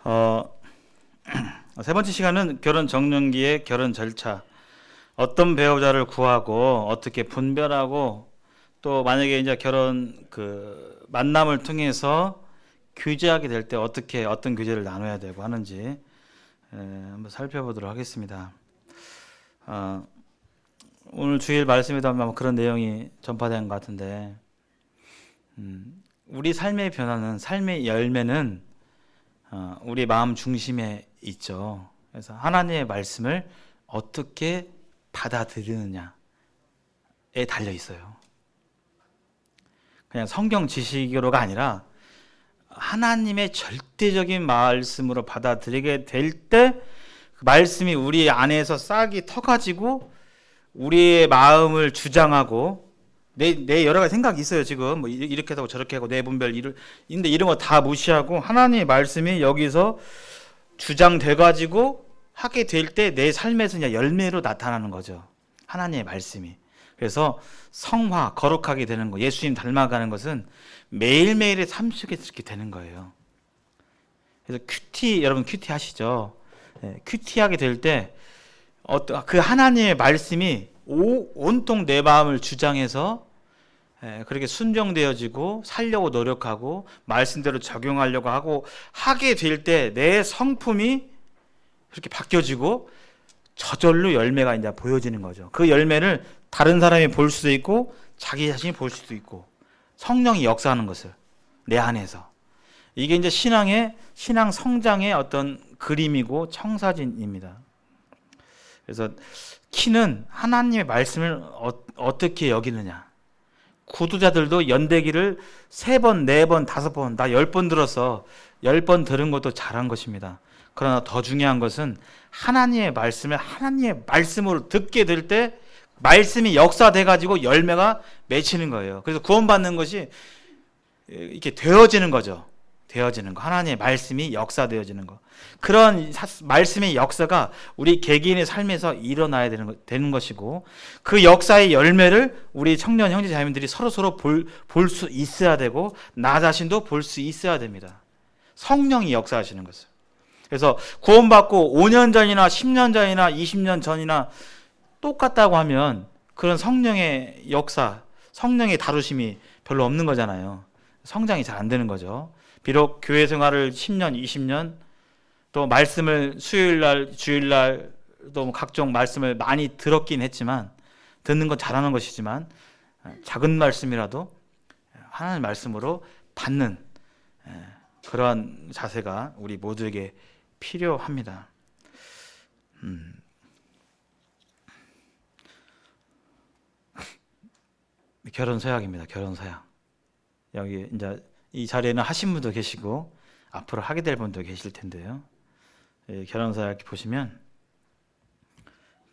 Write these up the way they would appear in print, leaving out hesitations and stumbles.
어, 세 번째 시간은 결혼 정년기의 결혼 절차, 어떤 배우자를 구하고 어떻게 분별하고, 또 만약에 이제 결혼 만남을 통해서 교제하게 될 때 어떻게 어떤 교제를 나눠야 되고 하는지 한번 살펴보도록 하겠습니다. 오늘 주일 말씀에도 아마 그런 내용이 전파된 것 같은데, 우리 삶의 변화는, 삶의 열매는 우리 마음 중심에 있죠. 그래서 하나님의 말씀을 어떻게 받아들이느냐에 달려 있어요. 그냥 성경 지식으로가 아니라 하나님의 절대적인 말씀으로 받아들이게 될 때 그 말씀이 우리 안에서 싹이 터가지고 우리의 마음을 주장하고, 내 여러 가지 생각이 있어요. 지금 뭐 이렇게 하고 저렇게 하고 내 분별 근데 이런 거 다 무시하고 하나님의 말씀이 여기서 주장돼 가지고 하게 될 때 내 삶에서 그냥 열매로 나타나는 거죠. 하나님의 말씀이. 그래서 성화, 거룩하게 되는 거, 예수님 닮아가는 것은 매일매일의 삶 속에서 이렇게 되는 거예요. 그래서 여러분 큐티 하시죠? 큐티하게 될 때 그 하나님의 말씀이 온통 내 마음을 주장해서 그렇게 순종되어지고 살려고 노력하고 말씀대로 적용하려고 하고 하게 될 때 내 성품이 그렇게 바뀌어지고 저절로 열매가 이제 보여지는 거죠. 그 열매를 다른 사람이 볼 수도 있고 자기 자신이 볼 수도 있고, 성령이 역사하는 것을 내 안에서. 이게 이제 신앙 성장의 어떤 그림이고 청사진입니다. 그래서 키는 하나님의 말씀을 어떻게 여기느냐. 구두자들도 연대기를 3번, 4번, 5번, 나 10번 들어서 10번 들은 것도 잘한 것입니다. 그러나 더 중요한 것은 하나님의 말씀을 하나님의 말씀으로 듣게 될 때 말씀이 역사돼 가지고 열매가 맺히는 거예요. 그래서 구원받는 것이 이렇게 되어지는 거죠. 되어지는 거. 하나님의 말씀이 역사되어지는 거. 그런 말씀의 역사가 우리 개개인의 삶에서 일어나야 되는 것이고, 그 역사의 열매를 우리 청년 형제 자매들이 서로 볼 수 있어야 되고, 나 자신도 볼 수 있어야 됩니다. 성령이 역사하시는 것을. 그래서 구원받고 5년 전이나 10년 전이나 20년 전이나 똑같다고 하면 그런 성령의 역사, 성령의 다루심이 별로 없는 거잖아요. 성장이 잘 안 되는 거죠. 비록 교회 생활을 10년, 20년, 또 말씀을 수요일날, 주일날 또 각종 말씀을 많이 들었긴 했지만, 듣는 건 잘하는 것이지만 작은 말씀이라도 하나님의 말씀으로 받는 그러한 자세가 우리 모두에게 필요합니다. 결혼 서약입니다. 결혼 서약. 여기 이제 이 자리에는 하신 분도 계시고 앞으로 하게 될 분도 계실 텐데요. 결혼 서약 보시면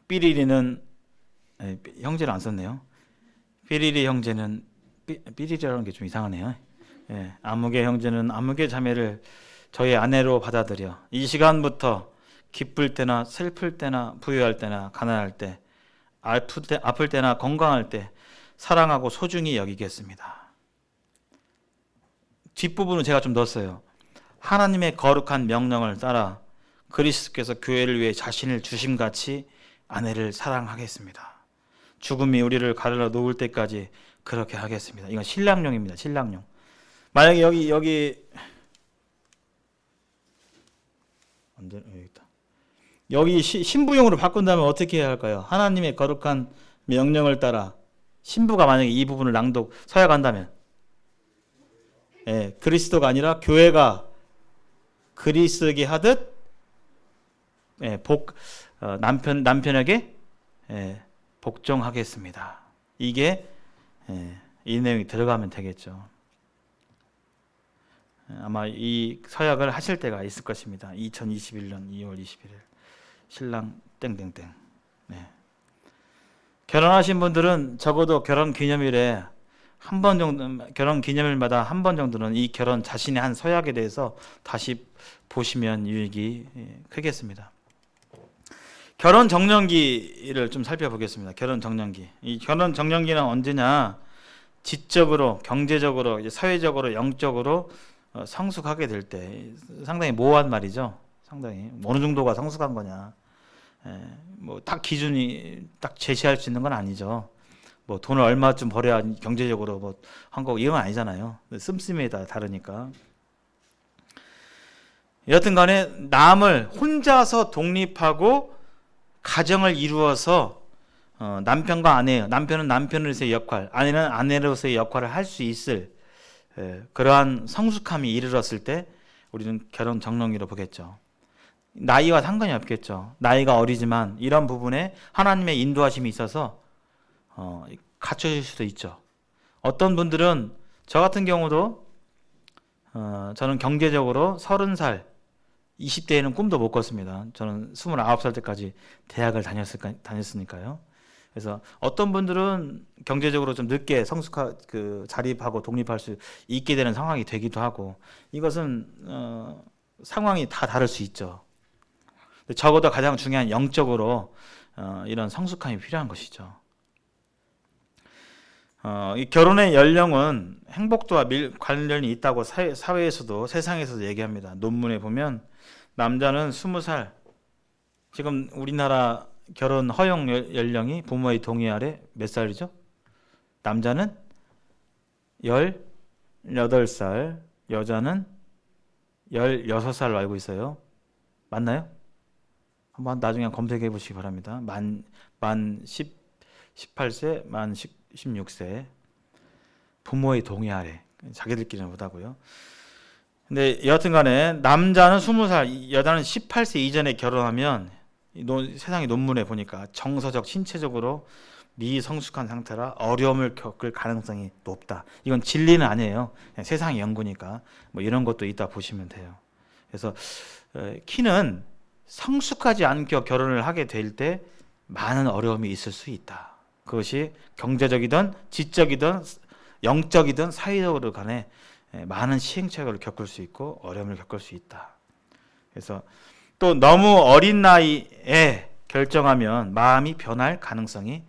삐리리는 형제를 안 썼네요. 삐리리 형제는 삐리리라는 게 좀 이상하네요. 아무개 형제는 아무개 자매를 저의 아내로 받아들여 이 시간부터 기쁠 때나 슬플 때나 부유할 때나 가난할 때 아플 때나 건강할 때 사랑하고 소중히 여기겠습니다. 뒷부분은 제가 좀 넣었어요. 하나님의 거룩한 명령을 따라 그리스도께서 교회를 위해 자신을 주심같이 아내를 사랑하겠습니다. 죽음이 우리를 가르러 놓을 때까지 그렇게 하겠습니다. 이건 신랑용입니다. 신랑용. 만약에 여기 신부용으로 바꾼다면 어떻게 해야 할까요? 하나님의 거룩한 명령을 따라, 신부가 만약에 이 부분을 서약한다면, 그리스도가 아니라 교회가 그리스도에게 하듯 남편에게 복종하겠습니다. 이게 이 내용이 들어가면 되겠죠. 아마 이 서약을 하실 때가 있을 것입니다. 2021년 2월 21일 신랑 땡땡땡. 결혼하신 분들은 적어도 결혼 기념일에 한 번 정도, 결혼 기념일마다 한 번 정도는 이 결혼 자신의 한 서약에 대해서 다시 보시면 유익이 크겠습니다. 결혼 정년기를 좀 살펴보겠습니다. 결혼 정년기. 이 결혼 정년기는 언제냐? 지적으로, 경제적으로, 사회적으로, 영적으로 성숙하게 될 때 상당히 모호한 말이죠. 상당히 어느 정도가 성숙한 거냐. 뭐 딱 기준이 딱 제시할 수 있는 건 아니죠. 뭐 돈을 얼마쯤 벌어야 경제적으로 뭐 한국 이건 아니잖아요. 씀씀이에 따라 다르니까. 여튼 간에 남을 혼자서 독립하고 가정을 이루어서 남편과 아내, 남편은 남편으로서의 역할, 아내는 아내로서의 역할을 할 수 있을 그러한 성숙함이 이르렀을 때 우리는 결혼 정령기로 보겠죠. 나이와 상관이 없겠죠. 나이가 어리지만 이런 부분에 하나님의 인도하심이 있어서 갖춰질 수도 있죠. 어떤 분들은 저 같은 경우도 저는 경제적으로 30살 20대에는 꿈도 못 꿨습니다. 저는 29살 때까지 대학을 다녔으니까요. 그래서 어떤 분들은 경제적으로 좀 늦게 자립하고 독립할 수 있게 되는 상황이 되기도 하고, 이것은 상황이 다 다를 수 있죠. 적어도 가장 중요한 영적으로 이런 성숙함이 필요한 것이죠. 이 결혼의 연령은 행복도와 관련이 있다고 사회에서도 세상에서도 얘기합니다. 논문에 보면 남자는 20살, 지금 우리나라 결혼 허용 연령이 부모의 동의 아래 몇 살이죠? 남자는 18살, 여자는 16살로 알고 있어요. 맞나요? 한번 나중에 검색해 보시기 바랍니다. 만 18세, 만 16세. 부모의 동의 아래. 자기들끼리는 못하고요. 근데 여하튼 간에 남자는 20살, 여자는 18세 이전에 결혼하면 세상의 논문에 보니까 정서적, 신체적으로 미성숙한 상태라 어려움을 겪을 가능성이 높다. 이건 진리는 아니에요. 그냥 세상의 연구니까 뭐 이런 것도 있다 보시면 돼요. 그래서 키는 성숙하지 않게 결혼을 하게 될 때 많은 어려움이 있을 수 있다. 그것이 경제적이든 지적이든 영적이든 사회적으로 간에 많은 시행착오를 겪을 수 있고 어려움을 겪을 수 있다. 그래서 또 너무 어린 나이에 결정하면 마음이 변할 가능성이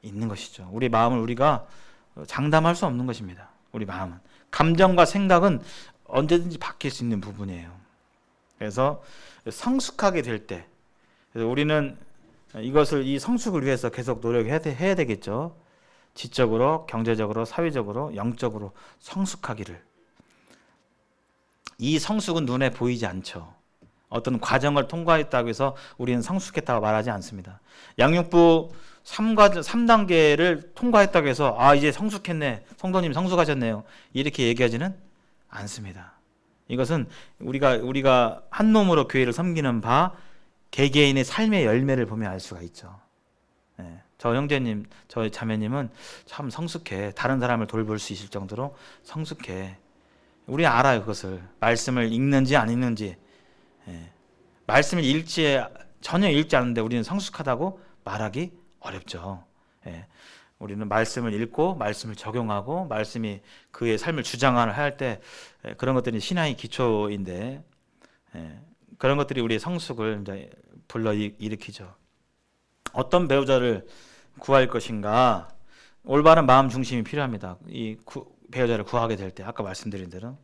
있는 것이죠. 우리 마음을 우리가 장담할 수 없는 것입니다. 우리 마음은. 감정과 생각은 언제든지 바뀔 수 있는 부분이에요. 그래서 성숙하게 될 때 우리는 이 성숙을 위해서 계속 노력해야 되겠죠. 지적으로, 경제적으로, 사회적으로, 영적으로 성숙하기를. 이 성숙은 눈에 보이지 않죠. 어떤 과정을 통과했다고 해서 우리는 성숙했다고 말하지 않습니다. 양육부 3단계를 통과했다고 해서 이제 성숙했네, 성도님 성숙하셨네요, 이렇게 얘기하지는 않습니다. 이것은 우리가 한 놈으로 교회를 섬기는 바 개개인의 삶의 열매를 보면 알 수가 있죠. 저 형제님, 저 자매님은 참 성숙해. 다른 사람을 돌볼 수 있을 정도로 성숙해. 우리 알아요, 그것을. 말씀을 읽는지 안 읽는지. 말씀을 전혀 읽지 않는데 우리는 성숙하다고 말하기 어렵죠. 우리는 말씀을 읽고 말씀을 적용하고 말씀이 그의 삶을 주장을 할 때 그런 것들이 신앙의 기초인데 그런 것들이 우리의 성숙을 이제 불러일으키죠. 어떤 배우자를 구할 것인가? 올바른 마음 중심이 필요합니다. 이 배우자를 구하게 될 때 아까 말씀드린 대로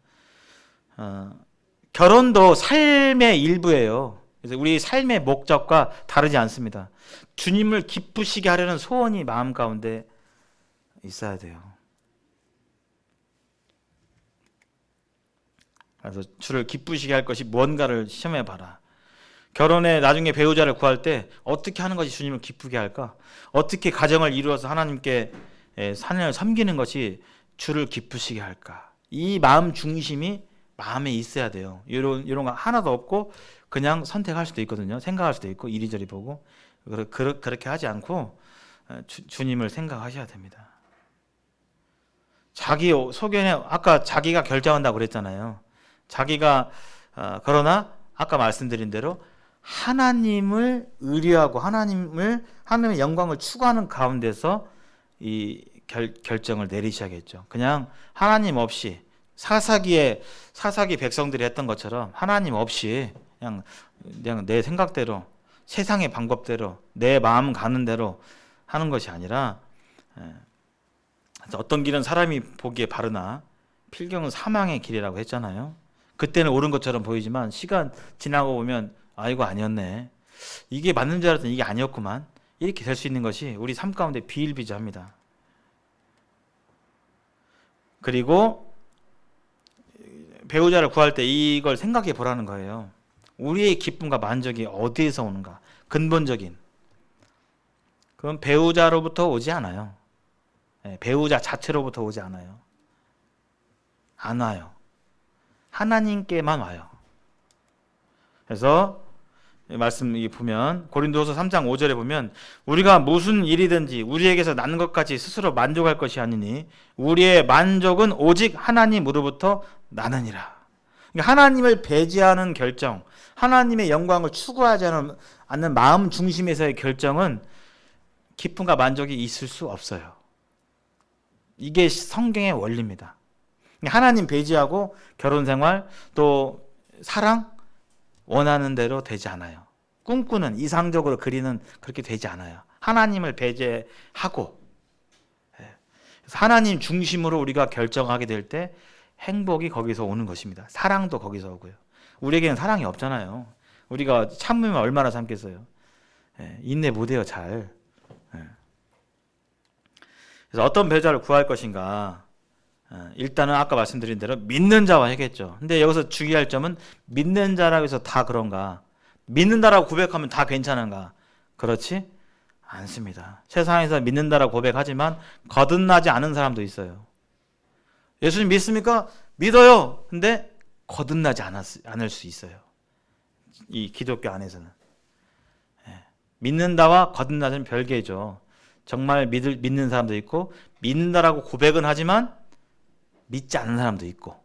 결혼도 삶의 일부예요. 그래서 우리 삶의 목적과 다르지 않습니다. 주님을 기쁘시게 하려는 소원이 마음 가운데 있어야 돼요. 그래서 주를 기쁘시게 할 것이 뭔가를 시험해 봐라. 결혼에 나중에 배우자를 구할 때 어떻게 하는 것이 주님을 기쁘게 할까? 어떻게 가정을 이루어서 하나님께 하나님을 섬기는 것이 주를 기쁘시게 할까? 이 마음 중심이 마음에 있어야 돼요. 이런 거 하나도 없고 그냥 선택할 수도 있거든요. 생각할 수도 있고 이리저리 보고 그렇게 하지 않고 주님을 생각하셔야 됩니다. 자기 소견에 아까 자기가 결정한다고 그랬잖아요. 자기가 그러나 아까 말씀드린 대로 하나님을 의뢰하고 하나님의 영광을 추구하는 가운데서 이 결정을 내리셔야겠죠. 그냥 하나님 없이 사사기 백성들이 했던 것처럼 하나님 없이 그냥 내 생각대로 세상의 방법대로 내 마음 가는 대로 하는 것이 아니라 어떤 길은 사람이 보기에 바르나 필경은 사망의 길이라고 했잖아요. 그때는 옳은 것처럼 보이지만 시간 지나고 보면 아 이거 아니었네. 이게 맞는 줄 알았더니 이게 아니었구만. 이렇게 될 수 있는 것이 우리 삶 가운데 비일비재합니다. 그리고 배우자를 구할 때 이걸 생각해 보라는 거예요. 우리의 기쁨과 만족이 어디에서 오는가? 근본적인. 그건 배우자로부터 오지 않아요. 배우자 자체로부터 오지 않아요. 안 와요. 하나님께만 와요. 그래서 말씀 보면 고린도서 3장 5절에 보면 우리가 무슨 일이든지 우리에게서 난 것까지 스스로 만족할 것이 아니니 우리의 만족은 오직 하나님으로부터 나느니라. 그러니까 하나님을 배제하는 결정, 하나님의 영광을 추구하지 않는 마음 중심에서의 결정은 기쁨과 만족이 있을 수 없어요. 이게 성경의 원리입니다. 하나님 배제하고 결혼생활 또 사랑 원하는 대로 되지 않아요. 꿈꾸는 이상적으로 그리는 그렇게 되지 않아요. 하나님을 배제하고 그래서 하나님 중심으로 우리가 결정하게 될 때 행복이 거기서 오는 것입니다. 사랑도 거기서 오고요. 우리에게는 사랑이 없잖아요. 우리가 참으면 얼마나 참겠어요. 인내 못해요 잘. 그래서 어떤 배우자를 구할 것인가. 일단은 아까 말씀드린 대로 믿는 자와 해겠죠. 근데 여기서 주의할 점은 믿는 자라고 해서 다 그런가? 믿는다라고 고백하면 다 괜찮은가? 그렇지 않습니다. 세상에서 믿는다라고 고백하지만 거듭나지 않은 사람도 있어요. 예수님 믿습니까? 믿어요. 근데 거듭나지 않을 수 있어요. 이 기독교 안에서는. 믿는다와 거듭나는 별개죠. 정말 믿는 사람도 있고 믿는다라고 고백은 하지만 믿지 않는 사람도 있고.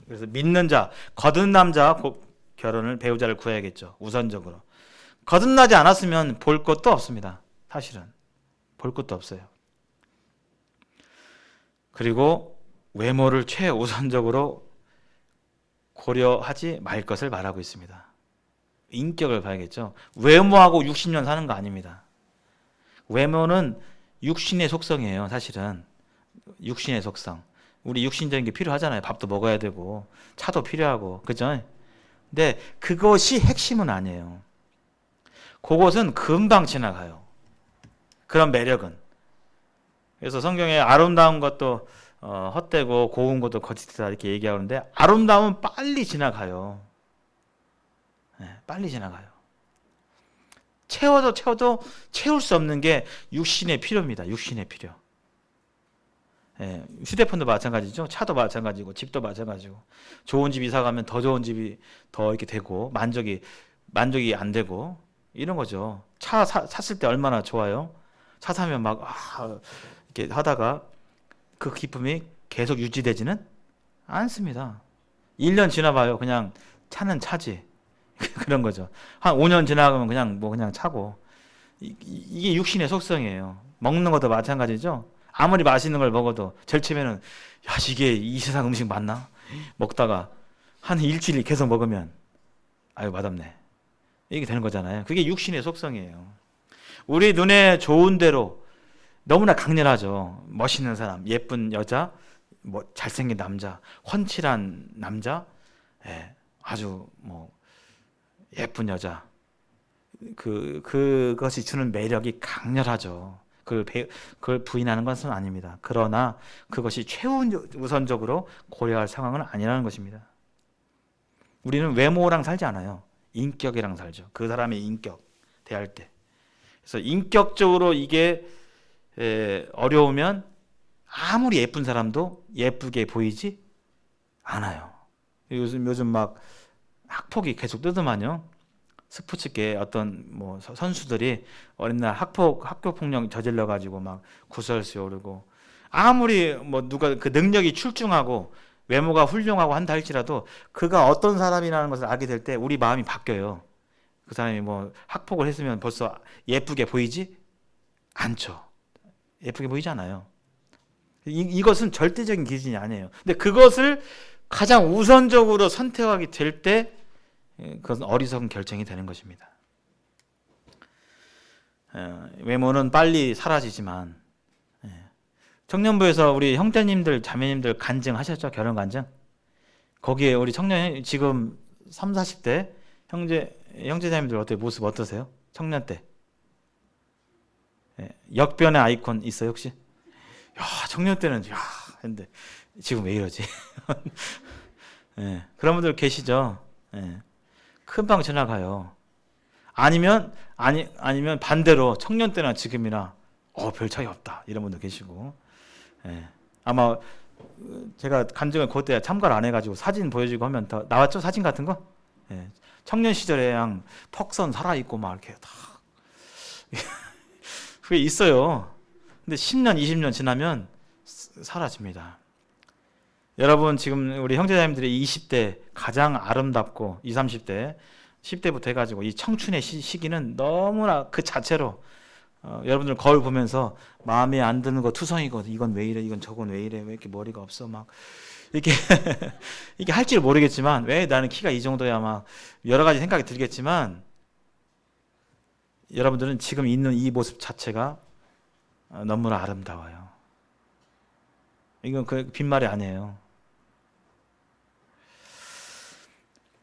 그래서 믿는 자, 거듭난 자 결혼을 배우자를 구해야겠죠. 우선적으로. 거듭나지 않았으면 볼 것도 없습니다. 사실은. 볼 것도 없어요. 그리고 외모를 최우선적으로 고려하지 말 것을 말하고 있습니다. 인격을 봐야겠죠. 외모하고 60년 사는 거 아닙니다. 외모는 육신의 속성이에요. 사실은. 육신의 속성. 우리 육신적인 게 필요하잖아요. 밥도 먹어야 되고 차도 필요하고 그죠? 근데 그것이 핵심은 아니에요. 그것은 금방 지나가요. 그런 매력은. 그래서 성경에 아름다운 것도 헛되고 고운 것도 거짓되다 이렇게 얘기하는데 아름다움은 빨리 지나가요. 빨리 지나가요. 채워도 채울 수 없는 게 육신의 필요입니다. 육신의 필요. 휴대폰도 마찬가지죠. 차도 마찬가지고 집도 마찬가지고 좋은 집 이사 가면 더 좋은 집이 더 이렇게 되고 만족이 안 되고 이런 거죠. 차 샀을 때 얼마나 좋아요. 차 사면 막 이렇게 하다가 그 기쁨이 계속 유지되지는 않습니다. 1년 지나봐요. 그냥 차는 차지. 그런 거죠. 한 5년 지나가면 그냥 차고. 이게 육신의 속성이에요. 먹는 것도 마찬가지죠. 아무리 맛있는 걸 먹어도 제일 처음에는 야 이게 이 세상 음식 맞나? 먹다가 한 일주일 계속 먹으면 아유 맛없네. 이게 되는 거잖아요. 그게 육신의 속성이에요. 우리 눈에 좋은 대로 너무나 강렬하죠. 멋있는 사람, 예쁜 여자, 뭐 잘생긴 남자, 훤칠한 남자, 아주 뭐 예쁜 여자. 그것이 주는 매력이 강렬하죠. 그걸 부인하는 것은 아닙니다. 그러나 그것이 최우선적으로 고려할 상황은 아니라는 것입니다. 우리는 외모랑 살지 않아요. 인격이랑 살죠. 그 사람의 인격 대할 때. 그래서 인격적으로 이게 어려우면 아무리 예쁜 사람도 예쁘게 보이지 않아요. 요즘 막 학폭이 계속 뜨더만요. 스포츠계 어떤 뭐 선수들이 어린 날 학교 폭력 저질러 가지고 막 구설수에 오르고 아무리 뭐 누가 그 능력이 출중하고 외모가 훌륭하고 한다 할지라도 그가 어떤 사람이라는 것을 알게 될 때 우리 마음이 바뀌어요. 그 사람이 뭐 학폭을 했으면 벌써 예쁘게 보이지 않죠. 예쁘게 보이지 않아요. 이것은 절대적인 기준이 아니에요. 근데 그것을 가장 우선적으로 선택하게 될 때 그것은 어리석은 결정이 되는 것입니다. 외모는 빨리 사라지지만 청년부에서 우리 형제님들 자매님들 간증하셨죠? 결혼 간증? 거기에 우리 청년 지금 3, 40대 형제자매들 어때 모습 어떠세요? 청년 때. 예, 역변의 아이콘 있어요 혹시? 야 청년 때는 야 근데 지금 왜 이러지? 예, 그런 분들 계시죠? 예, 금방 지나가요. 아니면 반대로 청년 때나 지금이나 별 차이 없다 이런 분도 계시고. 예, 아마 제가 간증을 그때 참가를 안 해가지고 사진 보여주고 하면 더 나왔죠 사진 같은 거? 예, 청년 시절에 그냥 턱선 살아 있고 막 이렇게 다 그게 있어요. 근데 10년, 20년 지나면 사라집니다. 여러분 지금 우리 형제자매들이 20대 가장 아름답고 20, 30대 10대부터 해가지고 이 청춘의 시기는 너무나 그 자체로 여러분들 거울 보면서 마음에 안 드는 거 투성이고 이건 왜 이래 이건 저건 왜 이래 왜 이렇게 머리가 없어 막 이렇게 이게 할지를 모르겠지만 왜 나는 키가 이 정도야 막 여러 가지 생각이 들겠지만 여러분들은 지금 있는 이 모습 자체가 너무나 아름다워요. 이건 그 빈말이 아니에요.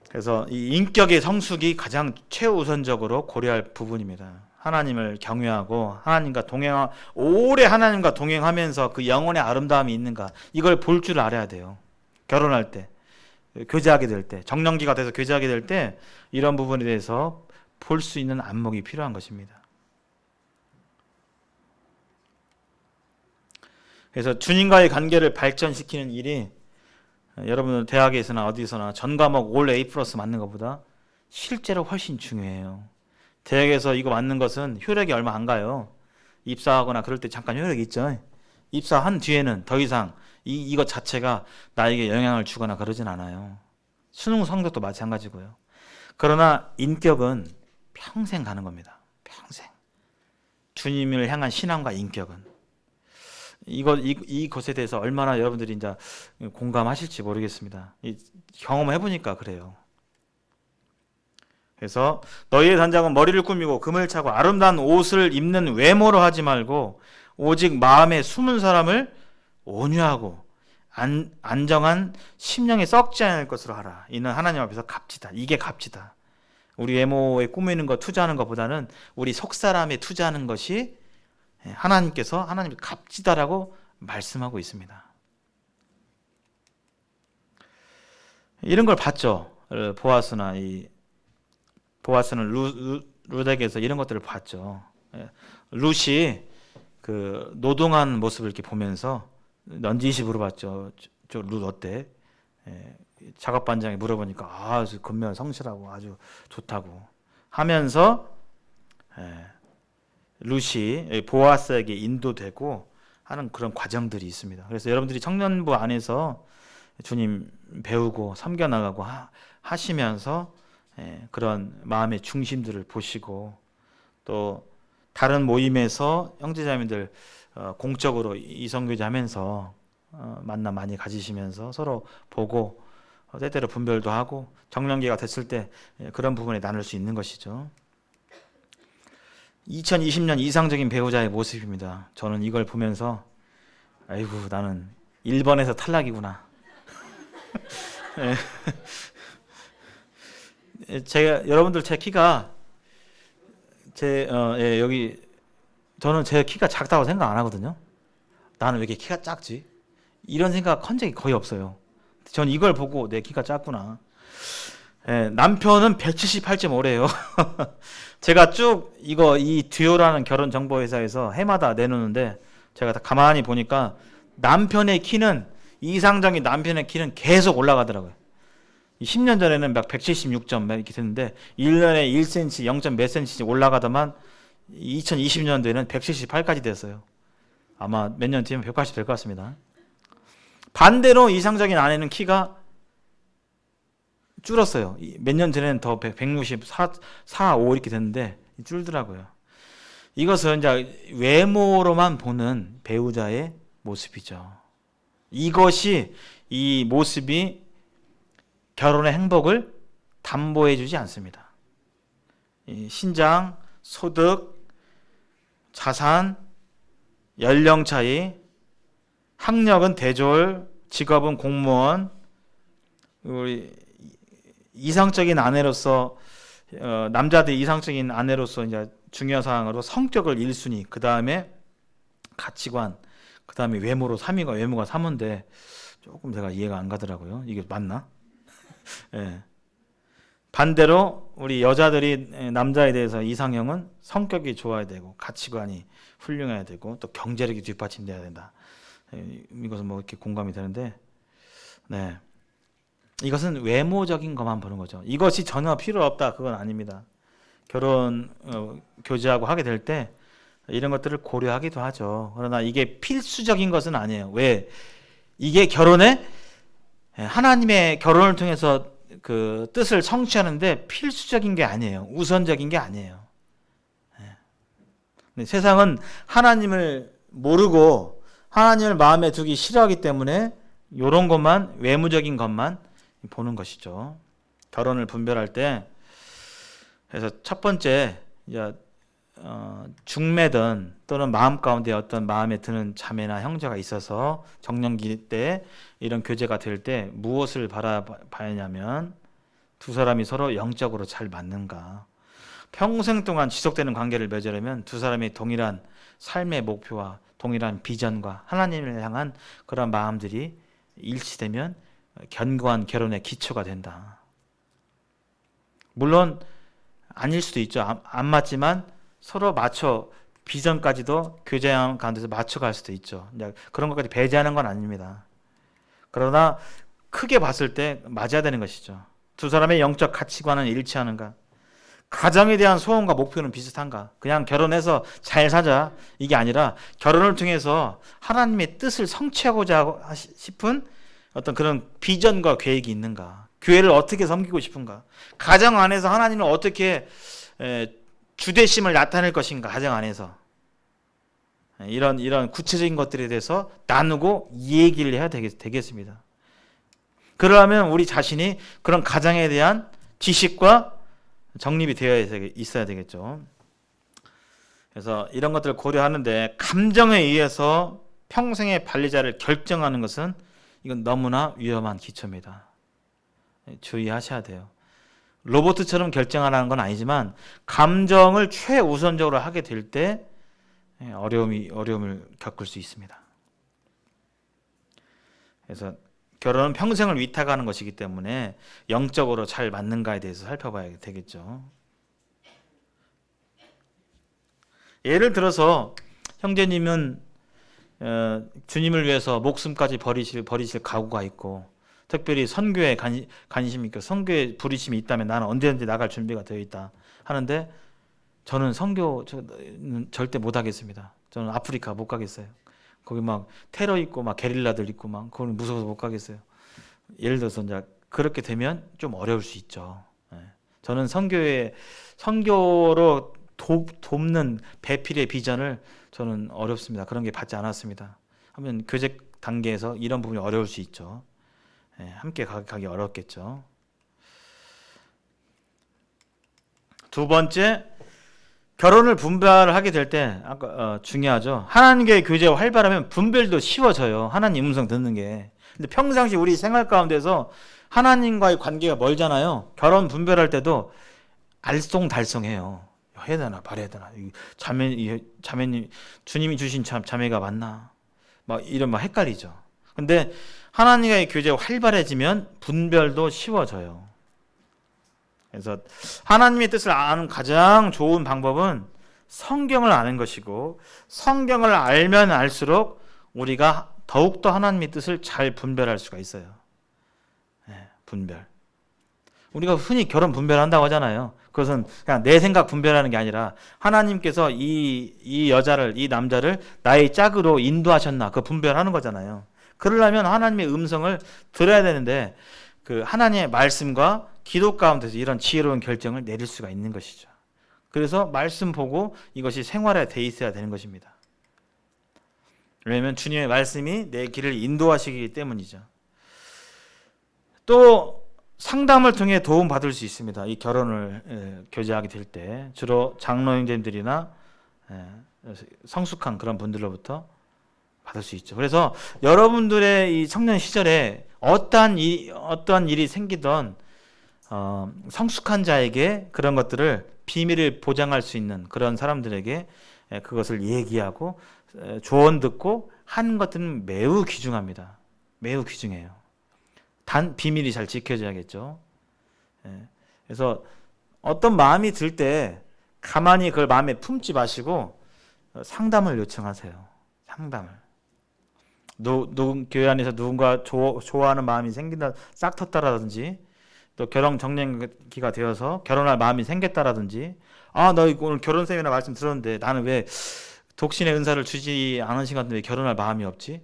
그래서 이 인격의 성숙이 가장 최우선적으로 고려할 부분입니다. 하나님을 경외하고 오래 하나님과 동행하면서 그 영혼의 아름다움이 있는가 이걸 볼 줄 알아야 돼요. 결혼할 때, 교제하게 될 때, 정년기가 돼서 교제하게 될 때 이런 부분에 대해서 볼 수 있는 안목이 필요한 것입니다. 그래서 주님과의 관계를 발전시키는 일이 여러분들 대학에서나 어디서나 전 과목 올 A+ 맞는 것보다 실제로 훨씬 중요해요. 대학에서 이거 맞는 것은 효력이 얼마 안 가요. 입사하거나 그럴 때 잠깐 효력이 있죠. 입사한 뒤에는 더 이상 이것 자체가 나에게 영향을 주거나 그러진 않아요. 수능 성적도 마찬가지고요. 그러나 인격은 평생 가는 겁니다. 평생. 주님을 향한 신앙과 인격은. 이것에 대해서 얼마나 여러분들이 이제 공감하실지 모르겠습니다. 경험해 보니까 그래요. 그래서 너희의 단장은 머리를 꾸미고 금을 차고 아름다운 옷을 입는 외모로 하지 말고 오직 마음에 숨은 사람을 온유하고 안정한 심령에 썩지 않을 것으로 하라. 이는 하나님 앞에서 값지다. 이게 값지다. 우리 외모에 꾸미는 거 투자하는 것보다는 우리 속사람에 투자하는 것이 하나님께서 하나님이 값지다라고 말씀하고 있습니다. 이런 걸 봤죠. 보아스는 룻에게서 이런 것들을 봤죠. 룻이 그 노동한 모습을 이렇게 보면서 넌지시 물어봤죠. 저 룻 어때? 작업 반장이 물어보니까 아주 근면 성실하고 아주 좋다고 하면서 룻이 보아스에게 인도되고 하는 그런 과정들이 있습니다. 그래서 여러분들이 청년부 안에서 주님 배우고 섬겨나가고 하시면서 그런 마음의 중심들을 보시고 또 다른 모임에서 형제자매들 공적으로 이성교제 하면서 만남 많이 가지시면서 서로 보고 때때로 분별도 하고 정년기가 됐을 때 그런 부분에 나눌 수 있는 것이죠. 2020년 이상적인 배우자의 모습입니다. 저는 이걸 보면서 아이고 나는 1번에서 탈락이구나. 여러분들 제 키가 여기 저는 제 키가 작다고 생각 안 하거든요. 나는 왜 이렇게 키가 작지? 이런 생각 한 적이 거의 없어요. 전 이걸 보고 내 키가 작구나. 남편은 178.5래요. 제가 쭉 이 듀오라는 결혼 정보 회사에서 해마다 내놓는데 제가 다 가만히 보니까 이상적인 남편의 키는 계속 올라가더라고요. 10년 전에는 막 176점 이렇게 됐는데 1년에 1cm, 0. 몇 cm씩 올라가다만 2020년도에는 178까지 됐어요. 아마 몇 년 뒤면 180 될 것 같습니다. 반대로 이상적인 아내는 키가 줄었어요. 몇 년 전에는 더 164, 5 이렇게 됐는데 줄더라고요. 이것은 이제 외모로만 보는 배우자의 모습이죠. 이 모습이 결혼의 행복을 담보해 주지 않습니다. 신장, 소득, 자산, 연령 차이, 학력은 대졸, 직업은 공무원, 우리 이상적인 아내로서 남자들 이상적인 아내로서 이제 중요한 사항으로 성격을 1순위, 그 다음에 가치관, 그 다음에 외모로 3위가 외모가 3인데 조금 제가 이해가 안 가더라고요. 이게 맞나? 예. 반대로 우리 여자들이 남자에 대해서 이상형은 성격이 좋아야 되고 가치관이 훌륭해야 되고 또 경제력이 뒷받침돼야 된다. 이것은 뭐 이렇게 공감이 되는데, 네, 이것은 외모적인 것만 보는 거죠. 이것이 전혀 필요 없다, 그건 아닙니다. 결혼 교제하고 하게 될 때 이런 것들을 고려하기도 하죠. 그러나 이게 필수적인 것은 아니에요. 왜? 이게 결혼에 하나님의 결혼을 통해서 그 뜻을 성취하는데 필수적인 게 아니에요. 우선적인 게 아니에요. 세상은 하나님을 모르고 하나님을 마음에 두기 싫어하기 때문에 이런 것만, 외모적인 것만 보는 것이죠. 결혼을 분별할 때, 그래서 첫 번째, 중매든 또는 마음 가운데 어떤 마음에 드는 자매나 형제가 있어서 정년기 때 이런 교제가 될 때 무엇을 바라봐야냐면, 두 사람이 서로 영적으로 잘 맞는가. 평생 동안 지속되는 관계를 맺으려면 두 사람이 동일한 삶의 목표와 동일한 비전과 하나님을 향한 그런 마음들이 일치되면 견고한 결혼의 기초가 된다. 물론 아닐 수도 있죠. 안 맞지만 서로 맞춰, 비전까지도 교제 가운데서 맞춰갈 수도 있죠. 그런 것까지 배제하는 건 아닙니다. 그러나 크게 봤을 때 맞아야 되는 것이죠. 두 사람의 영적 가치관은 일치하는가? 가정에 대한 소원과 목표는 비슷한가? 그냥 결혼해서 잘 사자, 이게 아니라 결혼을 통해서 하나님의 뜻을 성취하고자 싶은 어떤 그런 비전과 계획이 있는가? 교회를 어떻게 섬기고 싶은가? 가정 안에서 하나님을 어떻게 주대심을 나타낼 것인가? 가정 안에서 이런 구체적인 것들에 대해서 나누고 얘기를 해야 되겠습니다. 그러면 우리 자신이 그런 가정에 대한 지식과 정립이 되어 있어야 되겠죠. 그래서 이런 것들을 고려하는데 감정에 의해서 평생의 관리자를 결정하는 것은 이건 너무나 위험한 기초입니다. 주의하셔야 돼요. 로봇처럼 결정하라는 건 아니지만 감정을 최우선적으로 하게 될 때 어려움을 겪을 수 있습니다. 그래서 결혼은 평생을 위탁하는 것이기 때문에 영적으로 잘 맞는가에 대해서 살펴봐야 되겠죠. 예를 들어서 형제님은 주님을 위해서 목숨까지 버리실 각오가 있고 특별히 선교에 관심이 있고 선교에 부르심이 있다면 나는 언제든지 나갈 준비가 되어 있다 하는데 저는 선교 절대 못 하겠습니다. 저는 아프리카 못 가겠어요. 거기 막 테러 있고 막 게릴라들 있고 막 그건 무서워서 못 가겠어요. 예를 들어서 이제 그렇게 되면 좀 어려울 수 있죠. 저는 선교로 돕는 배필의 비전을 저는 어렵습니다. 그런 게 받지 않았습니다. 하면 교제 단계에서 이런 부분이 어려울 수 있죠. 함께 가기 어렵겠죠. 두 번째, 결혼을 분별하게 될 때 아까 중요하죠. 하나님과의 교제가 활발하면 분별도 쉬워져요. 하나님 음성 듣는 게. 근데 평상시 우리 생활 가운데서 하나님과의 관계가 멀잖아요. 결혼 분별할 때도 알쏭달쏭해요. 해야 되나 말해야 되나. 자매님 주님이 주신 자매가 맞나? 막 이런 막 헷갈리죠. 근데 하나님과의 교제가 활발해지면 분별도 쉬워져요. 그래서 하나님의 뜻을 아는 가장 좋은 방법은 성경을 아는 것이고 성경을 알면 알수록 우리가 더욱더 하나님의 뜻을 잘 분별할 수가 있어요. 분별. 우리가 흔히 결혼 분별한다고 하잖아요. 그것은 그냥 내 생각 분별하는 게 아니라 하나님께서 이 여자를, 이 남자를 나의 짝으로 인도하셨나 그 분별하는 거잖아요. 그러려면 하나님의 음성을 들어야 되는데 그 하나님의 말씀과 기도 가운데서 이런 지혜로운 결정을 내릴 수가 있는 것이죠. 그래서 말씀 보고 이것이 생활에 돼 있어야 되는 것입니다. 왜냐하면 주님의 말씀이 내 길을 인도하시기 때문이죠. 또 상담을 통해 도움 받을 수 있습니다. 이 결혼을 교제하게 될 때 주로 장로 형제님들이나 성숙한 그런 분들로부터 받을 수 있죠. 그래서 여러분들의 이 청년 시절에 어떠한 일이 생기던 성숙한 자에게 그런 것들을 비밀을 보장할 수 있는 그런 사람들에게 그것을 얘기하고 조언 듣고 하는 것들은 매우 귀중합니다. 매우 귀중해요. 단 비밀이 잘 지켜져야겠죠. 그래서 어떤 마음이 들 때 가만히 그걸 마음에 품지 마시고 상담을 요청하세요. 상담을. 교회 안에서 누군가 좋아하는 마음이 생긴다, 싹 텄다라든지, 또 결혼 정년기가 되어서 결혼할 마음이 생겼다라든지, 나 오늘 결혼 세미나 말씀 들었는데 나는 왜 독신의 은사를 주지 않으신 것 같은데 왜 결혼할 마음이 없지?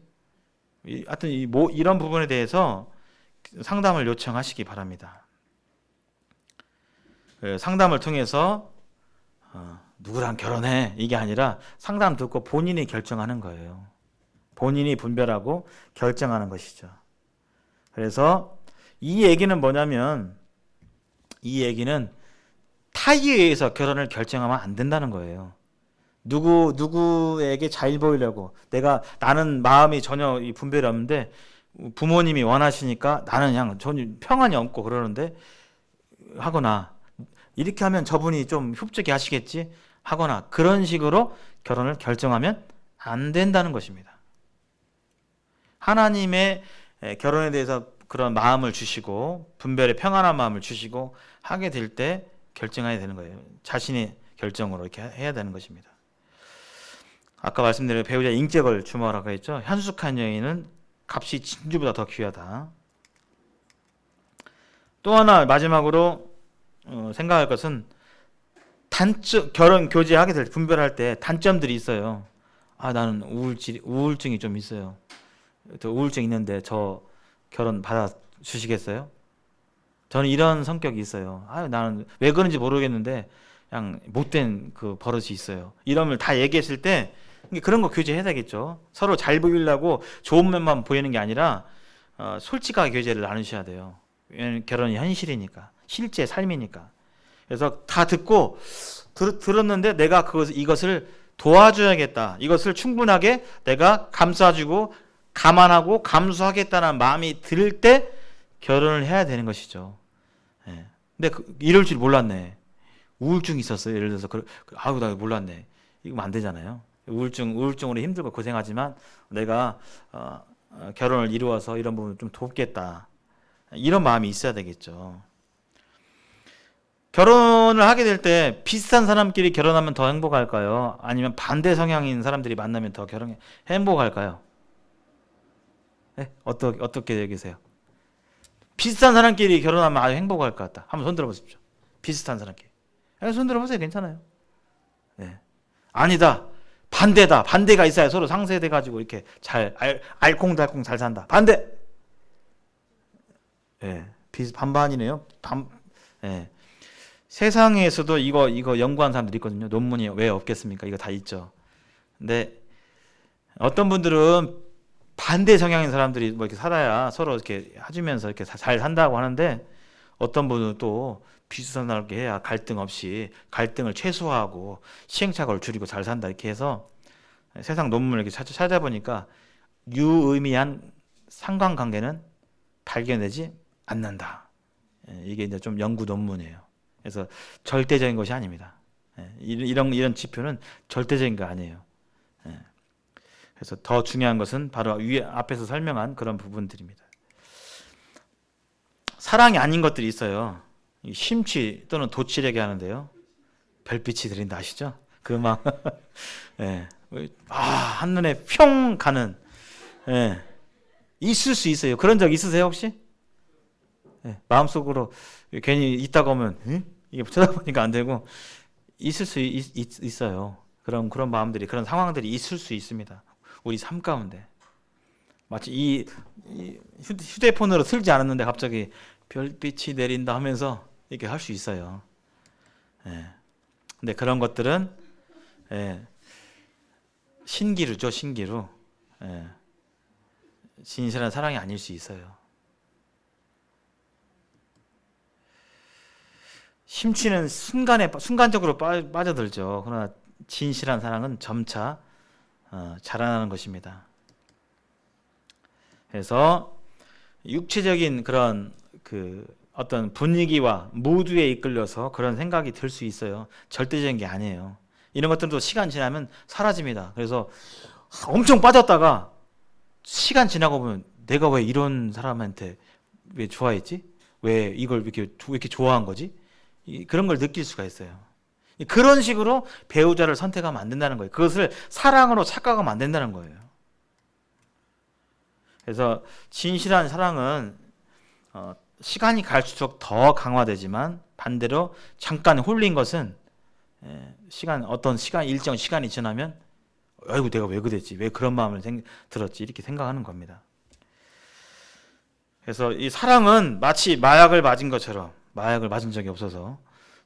하여튼 이런 부분에 대해서 상담을 요청하시기 바랍니다. 상담을 통해서 누구랑 결혼해 이게 아니라 상담 듣고 본인이 결정하는 거예요. 본인이 분별하고 결정하는 것이죠. 그래서 이 얘기는 뭐냐면, 이 얘기는 타의에 의해서 결혼을 결정하면 안 된다는 거예요. 누구에게 잘 보이려고 나는 마음이 전혀 분별이 없는데 부모님이 원하시니까 나는 그냥 전혀 평안이 없고 그러는데 하거나, 이렇게 하면 저분이 좀 흡족해 하시겠지 하거나, 그런 식으로 결혼을 결정하면 안 된다는 것입니다. 하나님의 결혼에 대해서 그런 마음을 주시고 분별의 평안한 마음을 주시고 하게 될 때 결정해야 되는 거예요. 자신의 결정으로 이렇게 해야 되는 것입니다. 아까 말씀드린 배우자 인격을 주목하라고 했죠. 현숙한 여인은 값이 진주보다 더 귀하다. 또 하나 마지막으로 생각할 것은 결혼 교제하게 될 때 분별할 때 단점들이 있어요. 나는 우울증이 좀 있어요. 저 우울증 있는데 저 결혼 받아 주시겠어요? 저는 이런 성격이 있어요. 나는 왜 그런지 모르겠는데 그냥 못된 그 버릇이 있어요. 이런 걸 다 얘기했을 때 그런 거 교제해야 되겠죠. 서로 잘 보이려고 좋은 면만 보이는 게 아니라 솔직하게 교제를 나누셔야 돼요. 왜냐하면 결혼이 현실이니까, 실제 삶이니까. 그래서 다 듣고 들었는데 내가 이것을 도와줘야겠다. 이것을 충분하게 내가 감싸주고 감안하고 감수하겠다는 마음이 들 때 결혼을 해야 되는 것이죠. 근데 이럴 줄 몰랐네. 우울증이 있었어요. 예를 들어서 나 몰랐네. 이거 안 되잖아요. 우울증으로 힘들고 고생하지만 내가 결혼을 이루어서 이런 부분을 좀 돕겠다. 이런 마음이 있어야 되겠죠. 결혼을 하게 될 때 비슷한 사람끼리 결혼하면 더 행복할까요? 아니면 반대 성향인 사람들이 만나면 더 행복할까요? 네? 어떻게 얘기하세요? 비슷한 사람끼리 결혼하면 아주 행복할 것 같다. 한번 손 들어보십시오. 비슷한 사람끼리. 손 들어보세요. 괜찮아요. 네. 아니다. 반대다. 반대가 있어야 서로 상쇄돼가지고 이렇게 잘 알콩달콩 잘 산다. 반대. 반반이네요. 세상에서도 이거 연구한 사람들이 있거든요. 논문이 왜 없겠습니까? 이거 다 있죠. 근데 어떤 분들은 반대 성향인 사람들이 이렇게 살아야 서로 이렇게 해주면서 이렇게 잘 산다고 하는데, 어떤 분은 또 비슷하게 해야 갈등 없이 갈등을 최소화하고 시행착오를 줄이고 잘 산다 이렇게 해서 세상 논문을 이렇게 찾아보니까 유의미한 상관관계는 발견되지 않는다. 이게 이제 좀 연구 논문이에요. 그래서 절대적인 것이 아닙니다. 이런 지표는 절대적인 거 아니에요. 그래서 더 중요한 것은 바로 앞에서 설명한 그런 부분들입니다. 사랑이 아닌 것들이 있어요. 심취 또는 도취되게 하는데요. 별빛이 들린다 아시죠? 한눈에 평 가는, 있을 수 있어요. 그런 적 있으세요 혹시? 마음속으로 괜히 있다가 오면 이게 쳐다보니까 안 되고, 있을 수 있어요. 그런 마음들이, 그런 상황들이 있을 수 있습니다. 우리 삶 가운데. 마치 이 휴대폰으로 틀지 않았는데 갑자기 별빛이 내린다 하면서 이렇게 할 수 있어요. 근데 그런 것들은 신기루죠, 신기루. 진실한 사랑이 아닐 수 있어요. 심취는 순간적으로 빠져들죠. 그러나 진실한 사랑은 점차 자라나는 것입니다. 그래서 육체적인 그런 그 어떤 분위기와 무드에 이끌려서 그런 생각이 들 수 있어요. 절대적인 게 아니에요. 이런 것들도 시간 지나면 사라집니다. 그래서 엄청 빠졌다가 시간 지나고 보면 내가 왜 이런 사람한테 왜 좋아했지? 왜 이걸 왜 이렇게 좋아한 거지? 그런 걸 느낄 수가 있어요. 그런 식으로 배우자를 선택하면 안 된다는 거예요. 그것을 사랑으로 착각하면 안 된다는 거예요. 그래서 진실한 사랑은 시간이 갈수록 더 강화되지만 반대로 잠깐 홀린 것은 일정 시간이 지나면 아이고 내가 왜 그랬지? 왜 그런 마음을 들었지? 이렇게 생각하는 겁니다. 그래서 이 사랑은 마치 마약을 맞은 것처럼, 마약을 맞은 적이 없어서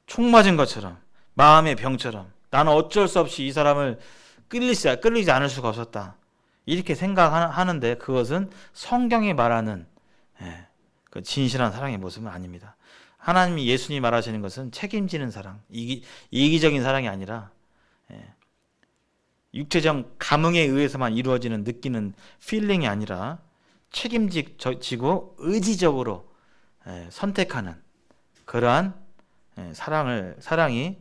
총 맞은 것처럼, 마음의 병처럼 나는 어쩔 수 없이 이 사람을 끌리지 않을 수가 없었다. 이렇게 생각하는데 그것은 성경이 말하는 그 진실한 사랑의 모습은 아닙니다. 하나님이 예수님이 말하시는 것은 책임지는 사랑, 이기적인 사랑이 아니라 육체적 감흥에 의해서만 이루어지는 느끼는 필링이 아니라 책임지고 의지적으로 선택하는 그러한 사랑이